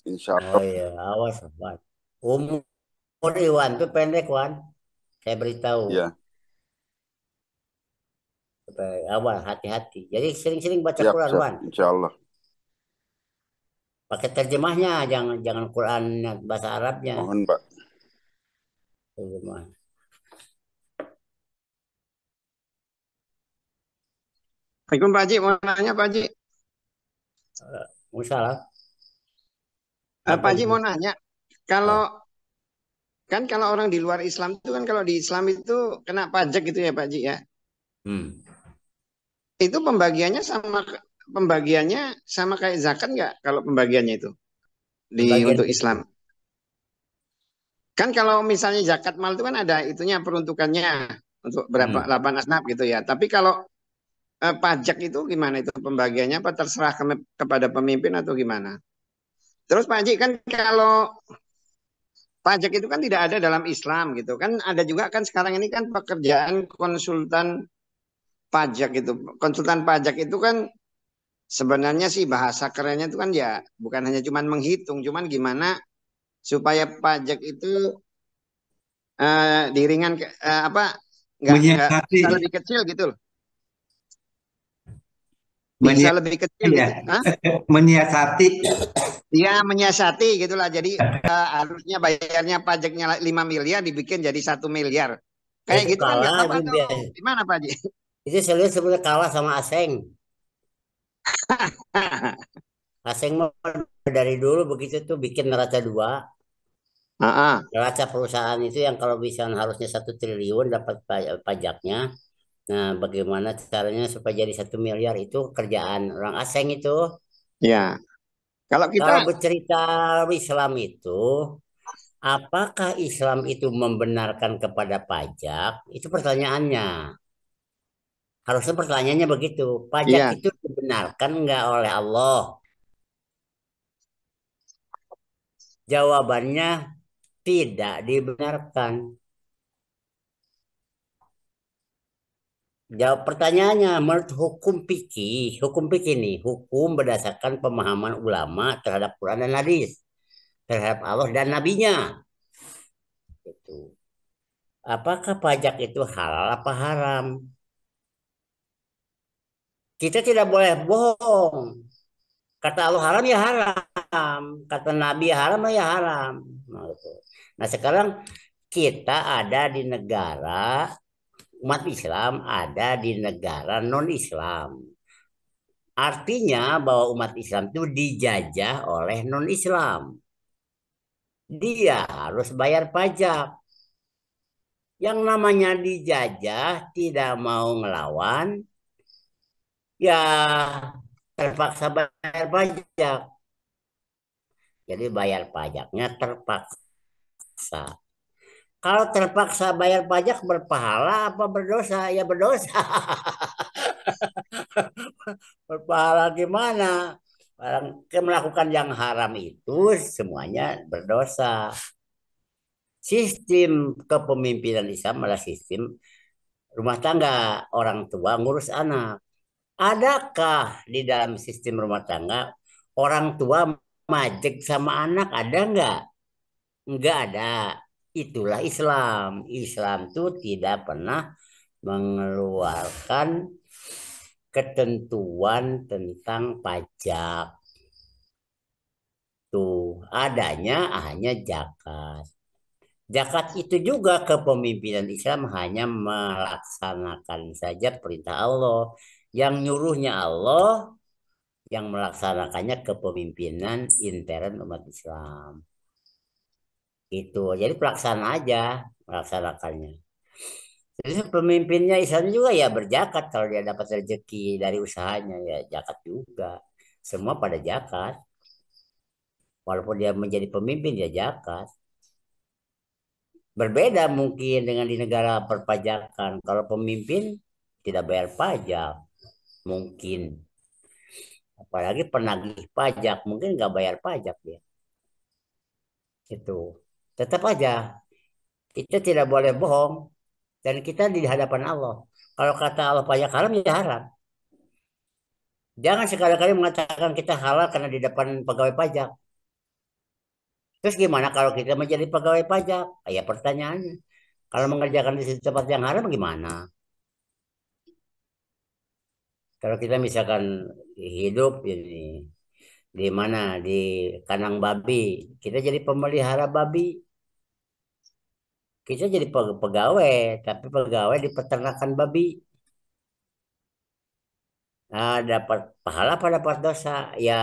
Speaker 4: Insya
Speaker 1: Oh
Speaker 4: Allah.
Speaker 1: iya, awas Wan. Umur Iwan tuh pendek Wan. Saya beritahu.
Speaker 4: Ya,
Speaker 1: Supaya awal hati-hati. Jadi sering-sering baca
Speaker 4: siap,
Speaker 1: Quran
Speaker 4: siap.
Speaker 1: Wan.
Speaker 4: Insya Allah.
Speaker 1: Pakai terjemahnya, jangan jangan Quran bahasa Arabnya.
Speaker 4: Mohon Pak.
Speaker 1: Terjemah.
Speaker 5: Assalamualaikum Pak Haji, mau nanya Pak Haji.
Speaker 1: Musalah.
Speaker 5: Pak
Speaker 1: Apa
Speaker 5: Haji
Speaker 1: gitu?
Speaker 5: mau nanya, kalau kan kalau orang di luar Islam itu kan kalau di Islam itu kena pajak gitu ya Pak Haji ya.
Speaker 1: Hmm.
Speaker 5: Itu pembagiannya sama kayak zakat nggak kalau pembagiannya itu di
Speaker 1: Bagian
Speaker 5: untuk
Speaker 1: itu.
Speaker 5: Islam? Kan kalau misalnya zakat mal itu kan ada itunya peruntukannya untuk berapa
Speaker 1: Hmm.
Speaker 5: 8 asnaf gitu ya. Tapi kalau pajak itu gimana itu pembagiannya apa terserah kepada pemimpin atau gimana? Terus Pak Haji kan kalau pajak itu kan tidak ada dalam Islam gitu kan. Ada juga kan sekarang ini kan pekerjaan konsultan pajak itu. Konsultan pajak itu kan sebenarnya sih bahasa kerennya itu kan ya bukan hanya cuman menghitung, cuman gimana supaya pajak itu diringan apa nggak
Speaker 3: Menyiasati,
Speaker 5: bisa lebih kecil gitu loh. Bisa lebih
Speaker 3: menyiasati
Speaker 5: kecil
Speaker 3: ya,
Speaker 5: gitu. Hah?
Speaker 3: menyiasati.
Speaker 5: Ya menyiasati gitulah. Jadi harusnya bayarnya pajaknya 5 miliar dibikin jadi 1 miliar. Kayak
Speaker 1: Itu
Speaker 5: gitu kan nggak
Speaker 1: kalah
Speaker 5: apa-apa
Speaker 1: itu
Speaker 5: tuh.
Speaker 1: biasa.
Speaker 5: Gimana Pak Haji?
Speaker 1: Itu saya lihat sebenarnya kalah sama Aseng. Aseng mah dari dulu begitu tuh bikin neraca dua.
Speaker 5: Ah,
Speaker 1: Neraca perusahaan itu yang kalau bisa harusnya 1 triliun dapat pajaknya. Nah, bagaimana caranya supaya jadi 1 miliar itu kerjaan orang Aseng itu.
Speaker 5: ya. Kalau
Speaker 1: Kalau
Speaker 5: kita
Speaker 1: bercerita Islam itu, apakah Islam itu membenarkan kepada pajak? Itu pertanyaannya. Harusnya pertanyaannya begitu. Pajak
Speaker 5: ya
Speaker 1: itu dibenarkan nggak oleh Allah? Jawabannya tidak dibenarkan. Jawab pertanyaannya, menurut hukum fikih nih, hukum berdasarkan pemahaman ulama terhadap Quran dan hadis, terhadap Allah dan nabinya. Gitu. Apakah pajak itu halal apa haram? Kita tidak boleh bohong. Kata Allah haram ya haram, kata Nabi haram ya haram. Nah, gitu. Nah sekarang kita ada di negara umat Islam, ada di negara non-Islam. Artinya bahwa umat Islam itu dijajah oleh non-Islam. Dia harus bayar pajak. Yang namanya dijajah tidak mau ngelawan, ya terpaksa bayar pajak. Jadi bayar pajaknya terpaksa. Kalau terpaksa bayar pajak berpahala apa berdosa? Ya berdosa. Berpahala gimana? Orang melakukan yang haram itu semuanya berdosa. Sistem kepemimpinan Islam adalah sistem rumah tangga, orang tua ngurus anak. Adakah di dalam sistem rumah tangga orang tua majek sama anak? Ada nggak? Nggak ada. Itulah Islam. Islam itu tidak pernah mengeluarkan ketentuan tentang pajak. Tuh, adanya hanya zakat. Zakat itu juga kepemimpinan Islam hanya melaksanakan saja perintah Allah. Yang nyuruhnya Allah, yang melaksanakannya kepemimpinan intern umat Islam. Itu. Jadi pelaksana aja melaksanakannya. Jadi pemimpinnya Islam juga ya berzakat kalau dia dapat rezeki dari usahanya ya zakat juga. Semua pada zakat. Walaupun dia menjadi pemimpin dia zakat. Berbeda mungkin dengan di negara perpajakan. Kalau pemimpin tidak bayar pajak, mungkin. Apalagi penagih pajak, mungkin nggak bayar pajak dia. Itu. Tetap aja. Kita tidak boleh bohong dan kita di hadapan Allah. Kalau kata Allah pajak haram ya haram. Jangan sekali-kali mengatakan kita halal karena di depan pegawai pajak. Terus gimana kalau kita menjadi pegawai pajak? Ya pertanyaannya. Kalau mengerjakan di tempat yang haram gimana? Kalau kita misalkan hidup di mana di kandang babi, kita jadi pemelihara babi, kita jadi pegawai, tapi pegawai di peternakan babi. Nah, dapat pahala apa dapat dosa? Ya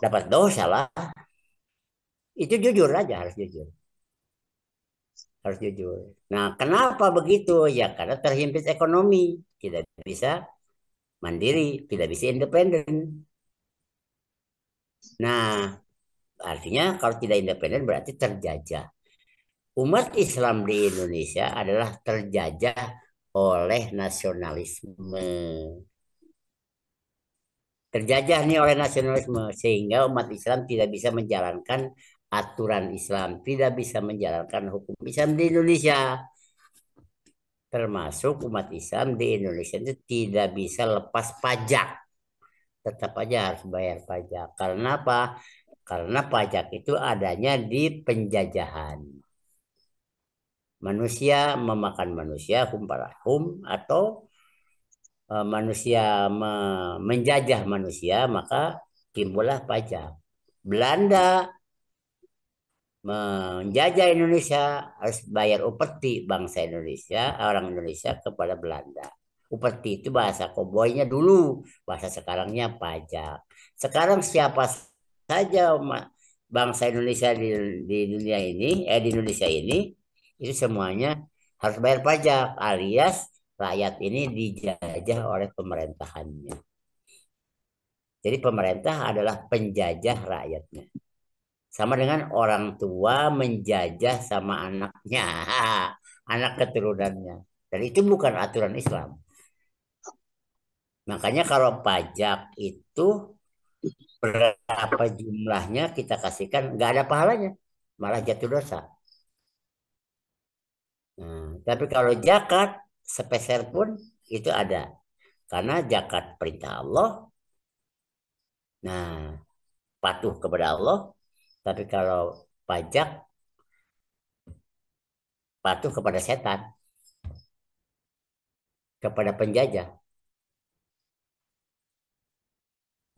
Speaker 1: dapat dosa lah. Itu jujur aja harus jujur. Harus jujur. Nah, kenapa begitu? Ya karena terhimpit ekonomi, tidak bisa mandiri, tidak bisa independen. Nah, artinya kalau tidak independen berarti terjajah. Umat Islam di Indonesia adalah terjajah oleh nasionalisme. Terjajah nih oleh nasionalisme sehingga umat Islam tidak bisa menjalankan aturan Islam, tidak bisa menjalankan hukum Islam di Indonesia. Termasuk umat Islam di Indonesia itu tidak bisa lepas pajak. Tetap aja harus bayar pajak. Karena apa? Karena pajak itu adanya di penjajahan. Manusia memakan manusia, hum para hum, atau manusia menjajah manusia, maka timbullah pajak. Belanda menjajah Indonesia harus bayar upeti bangsa Indonesia, orang Indonesia kepada Belanda. Upeti itu bahasa koboynya dulu, bahasa sekarangnya pajak. Sekarang siapa saja bangsa Indonesia di dunia ini, di Indonesia ini, itu semuanya harus bayar pajak, alias rakyat ini dijajah oleh pemerintahannya. Jadi pemerintah adalah penjajah rakyatnya. Sama dengan orang tua menjajah sama anaknya, anak keturunannya. Dan itu bukan aturan Islam. Makanya kalau pajak itu berapa jumlahnya kita kasihkan, nggak ada pahalanya, malah jatuh dosa. Nah, tapi kalau zakat sepeser pun itu ada, karena zakat perintah Allah. Nah, patuh kepada Allah. Tapi kalau pajak patuh kepada setan, kepada penjajah.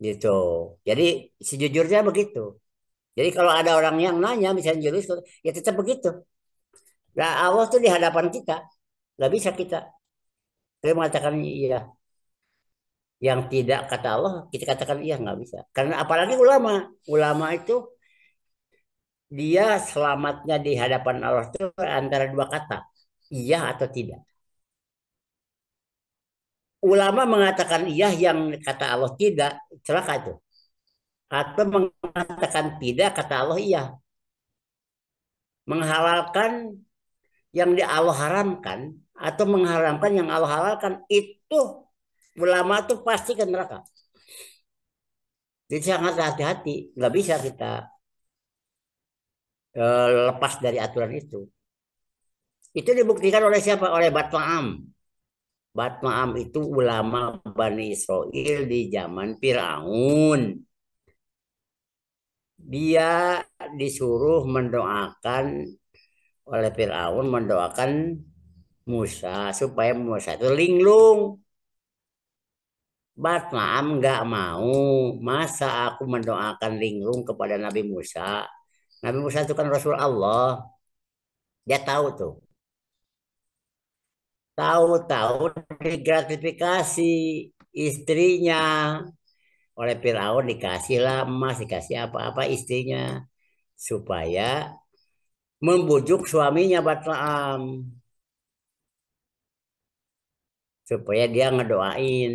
Speaker 1: Gitu. Jadi sejujurnya begitu. Jadi kalau ada orang yang nanya misalnya jurus, ya tetap begitu. Nah, Allah tuh di hadapan kita, nggak bisa kita mengatakan iya. Yang tidak kata Allah, kita katakan iya nggak bisa. Karena apalagi ulama itu dia selamatnya di hadapan Allah itu antara dua kata, iya atau tidak. Ulama mengatakan iya yang kata Allah tidak, celaka itu. Atau mengatakan tidak kata Allah iya. Menghalalkan yang di Allah haramkan atau mengharamkan yang Allah halalkan itu ulama itu pasti ke neraka. Jadi sangat hati-hati, nggak bisa kita lepas dari aturan itu. Itu dibuktikan oleh siapa? Oleh Batlaam. Batlaam itu ulama Bani Israel di zaman Firaun. Dia disuruh mendoakan oleh Firaun mendoakan Musa supaya Musa itu linglung. Batlaam nggak mau. Masa aku mendoakan linglung kepada Nabi Musa? Nabi Musa itu kan Rasul Allah. Dia tahu tuh. Tahu-tahu digratifikasi istrinya oleh Firaun dikasihlah emas, dikasih apa-apa istrinya supaya membujuk suaminya Batlaam supaya dia ngedoain.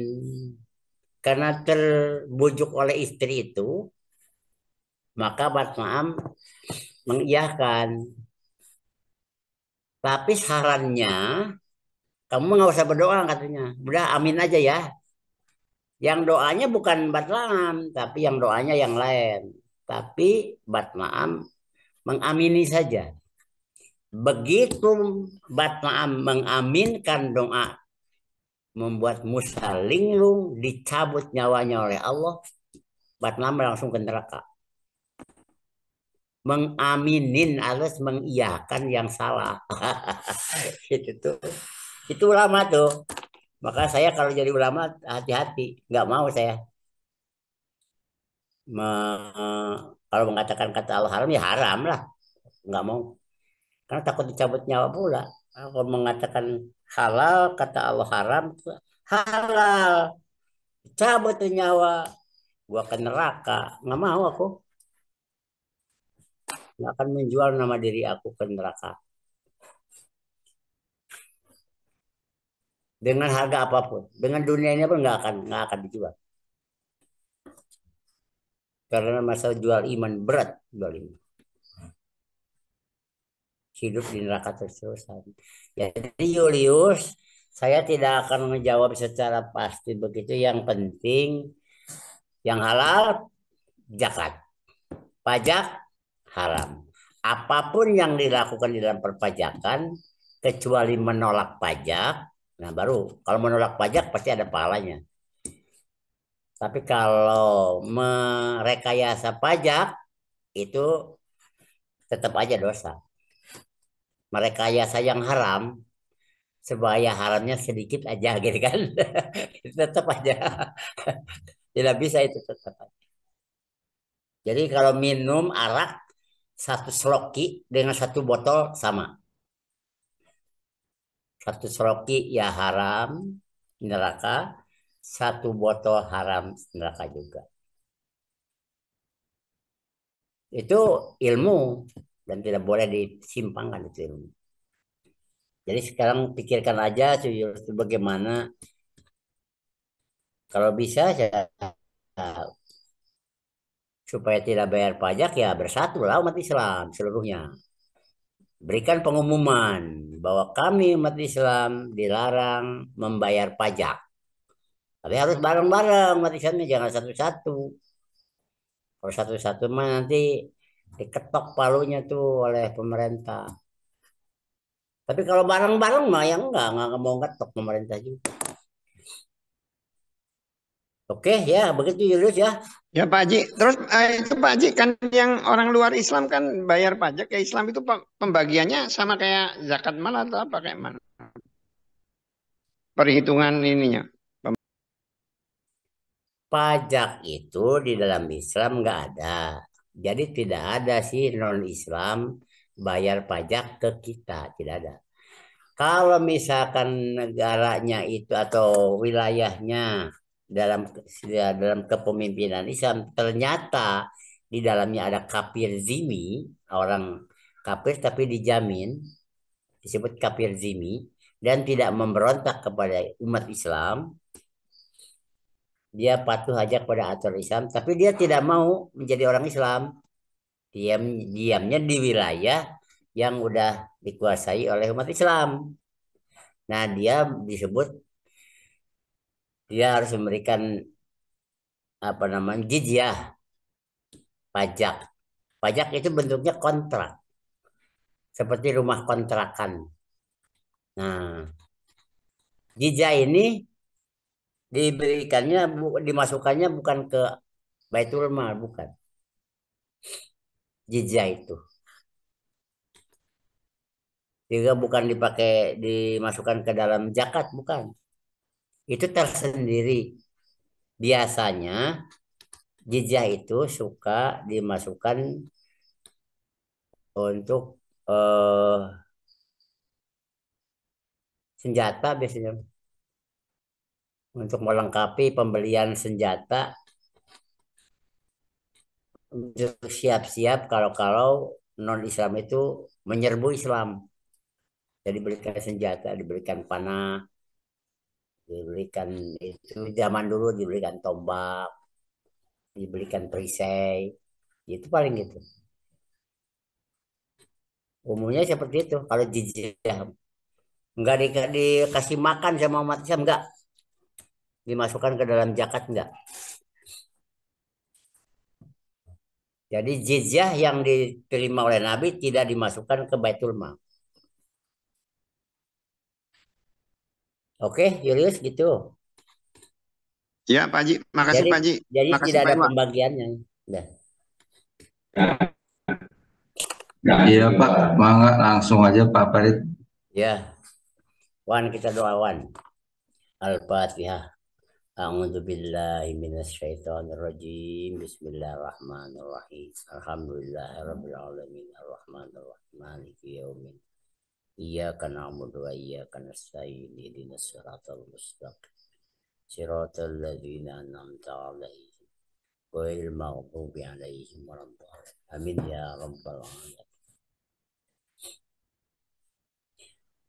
Speaker 1: Karena terbujuk oleh istri itu, maka Batlaam mengiyakan. Tapi sarannya, kamu nggak usah berdoa katanya. Udah amin aja ya. Yang doanya bukan Batlaam, tapi yang doanya yang lain. Tapi Batlaam mengamini saja. Begitu Batnaam mengaminkan doa, membuat Musa linglung, dicabut nyawanya oleh Allah, Batnaam langsung ke neraka. Mengaminin alias mengiyakan yang salah. Itu tuh. Itu ulama tuh. Maka saya kalau jadi ulama hati-hati, nggak mau saya. Kalau mengatakan kata Allah haram ya haram lah, nggak mau. Karena takut dicabut nyawa pula. Kalau mengatakan halal, kata Allah haram, halal. Cabut tuh nyawa, gua ke neraka. Nggak mau aku. Nggak akan menjual nama diri aku ke neraka. Dengan harga apapun. Dengan dunianya pun nggak akan dijual. Karena masalah jual iman berat. Jual iman. Hidup di neraka terus-terusan. Jadi Julius, saya tidak akan menjawab secara pasti begitu. Yang penting, yang halal, zakat. Pajak, haram. Apapun yang dilakukan di dalam perpajakan, kecuali menolak pajak, nah baru, kalau menolak pajak pasti ada pahalanya. Tapi kalau merekayasa pajak, itu tetap aja dosa. Merekayasa yang haram, sebaya haramnya sedikit aja gitu kan. Tetap aja. Tidak bisa itu tetap aja. Jadi kalau minum arak, satu seloki dengan satu botol sama. Satu seloki ya haram, neraka. Satu botol haram, neraka juga. Itu ilmu dan tidak boleh disimpangkan itu ilmu. Jadi sekarang pikirkan aja bagaimana kalau bisa supaya tidak bayar pajak ya bersatulah umat Islam seluruhnya. Berikan pengumuman bahwa kami umat Islam dilarang membayar pajak. Tapi harus bareng-bareng umat Islamnya, jangan satu-satu. Kalau satu-satu mah nanti diketok palunya tuh oleh pemerintah. Tapi kalau bareng-bareng mah ya enggak mau ngetok pemerintah juga. Oke ya, begitu Julius ya.
Speaker 5: Ya Pak Haji, terus itu Pak Haji kan yang orang luar Islam kan bayar pajak ya Islam itu pembagiannya sama kayak zakat malah atau apa kayak mana? Perhitungan ininya.
Speaker 1: Pajak itu di dalam Islam nggak ada. Jadi tidak ada sih non-Islam bayar pajak ke kita, tidak ada. Kalau misalkan negaranya itu atau wilayahnya dalam dalam kepemimpinan Islam ternyata di dalamnya ada kafir zimi, orang kafir tapi dijamin disebut kafir zimi dan tidak memberontak kepada umat Islam, dia patuh aja kepada aturan Islam, tapi dia tidak mau menjadi orang Islam. Diamnya di wilayah yang udah dikuasai oleh umat Islam. Nah, dia disebut dia harus memberikan apa namanya jizyah, pajak. Pajak itu bentuknya kontrak, seperti rumah kontrakan. Nah, jizyah ini dimasukkannya bukan ke Baitul Mal, bukan. Jizyah itu juga bukan dimasukkan ke dalam zakat, bukan. Itu tersendiri. Biasanya jizyah itu suka dimasukkan untuk senjata biasanya. Untuk melengkapi pembelian senjata untuk siap-siap kalau non-Islam itu menyerbu Islam. Jadi diberikan senjata, diberikan panah, diberikan itu zaman dulu diberikan tombak, diberikan perisai, itu paling gitu. Umumnya seperti itu. Kalau jizyah nggak dikasih makan sama umat Islam, nggak dimasukkan ke dalam zakat, nggak. Jadi jizyah yang diterima oleh Nabi tidak dimasukkan ke Baitul Mal. Oke, Julius gitu.
Speaker 5: Ya, Pak Haji. Makasih,
Speaker 1: Jadi
Speaker 5: Pak Haji.
Speaker 1: jadi
Speaker 5: Makasih,
Speaker 1: tidak
Speaker 5: Pak
Speaker 1: ada
Speaker 5: Iwan.
Speaker 1: pembagiannya. Udah.
Speaker 3: Iya Pak, mangga langsung aja Pak Farid.
Speaker 1: Ya, Wan kita doawan. Al-Fatihah. A'udzu billahi minasyaitonir rajim. Bismillahirrahmanirrahim. Alhamdulillahirabbil alamin. Arrahmanir rahim. Maliki yaumin. Iyyaka na'budu wa iyyaka nasta'in. Ihdinas siratal mustaqim. Siratal ladzina an'amta 'alaihim ghairil maghdubi 'alaihim waladdallin. Amin ya rabbal alamin.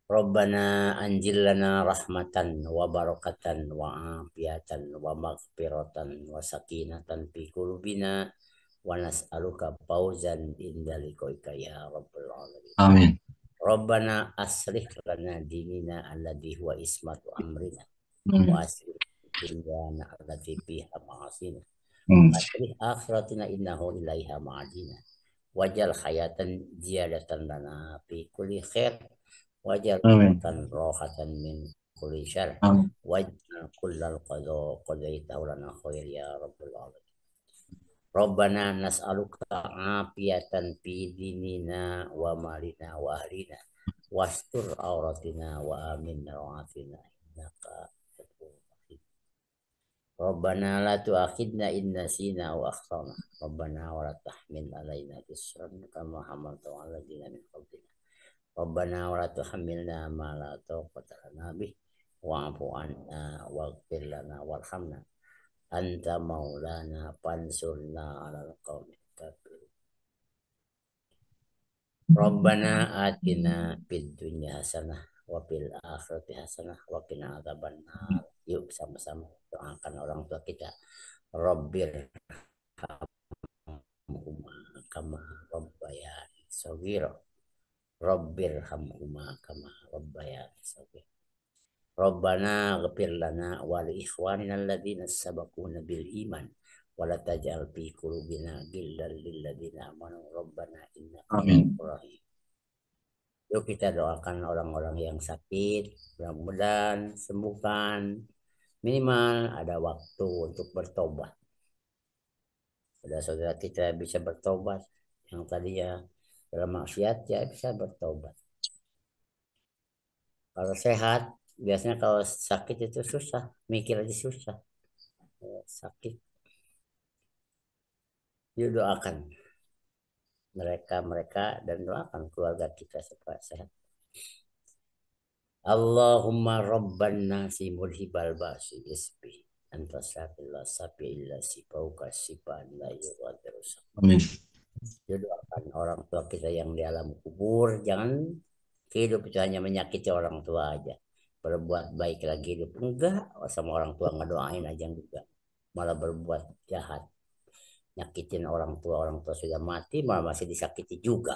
Speaker 1: Rabbana anjil lana rahmatan wa barakatan wa afiatan wa maghfiratan wa sakinatan fi qulubina wa nas'aluka fawzan inda liqaika ya rabbal alamin.
Speaker 3: Amin.
Speaker 1: Rabbana aslih lana dinina alladhi huwa ismatu amrina wa aslih dunyana allati fiha ma'asina wa aslih akhiratina innahu ilaiha ma'adina wajal hayatan ziyadatan lana fi kulli khair wajal mautan rohatan min kulli syarr wajal kullal qadha qadaitahu lana khair ya rabbal alamin. Rabbana nas'aluka afiatan fi dinina wa malina wa ahlina wastur auratina wa amin rawatina innaka ghafurur rahim. Rabbana la tu'akhidna in nasina wa akhtana. Rabbana wa la tahmil alaina isran kama hamaltahu 'ala alladziina min qablina. Rabbana wa la tuhammilna ma la taqata lana bih wa'fu 'anna waghfir lana warhamna anta maulana fansurna 'alal qaumil kafirin. Rabbana atina fid dunya hasanah wa fil akhirati hasanah wa qina adzabannar. Yuk sama-sama doakan orang tua kita. Rabbir hamhuma kama rabbayani shaghira. Rabbir hamhuma kama rabbayani shaghira. Rabbana ghfir lana wa li ikhwanina alladziina sabaquna bil iman wa la taj'al fi qulubina ghillan lil ladzina amanu rabbana innaka ghafurur rahim. Yuk kita doakan orang-orang yang sakit, mudah-mudahan sembuhkan. Minimal ada waktu untuk bertobat. Saudara-saudara kita bisa bertobat. Yang tadinya dalam maksiat ya bisa bertobat. Kalau sehat, biasanya kalau sakit itu susah. Mikir aja susah. Sakit. Yuk doakan mereka dan doakan keluarga kita supaya sehat. Allahumma rabban nasi mulhibal basi isbi anta syafillah sapi illa sifauka sifan la yughadiru.
Speaker 3: Amin.
Speaker 1: Doakan orang tua kita yang di alam kubur, jangan hidup itu hanya menyakiti orang tua aja, berbuat baik lagi hidup enggak, sama orang tua ngedoain aja juga, malah berbuat jahat, nyakitin orang tua sudah mati malah masih disakiti juga.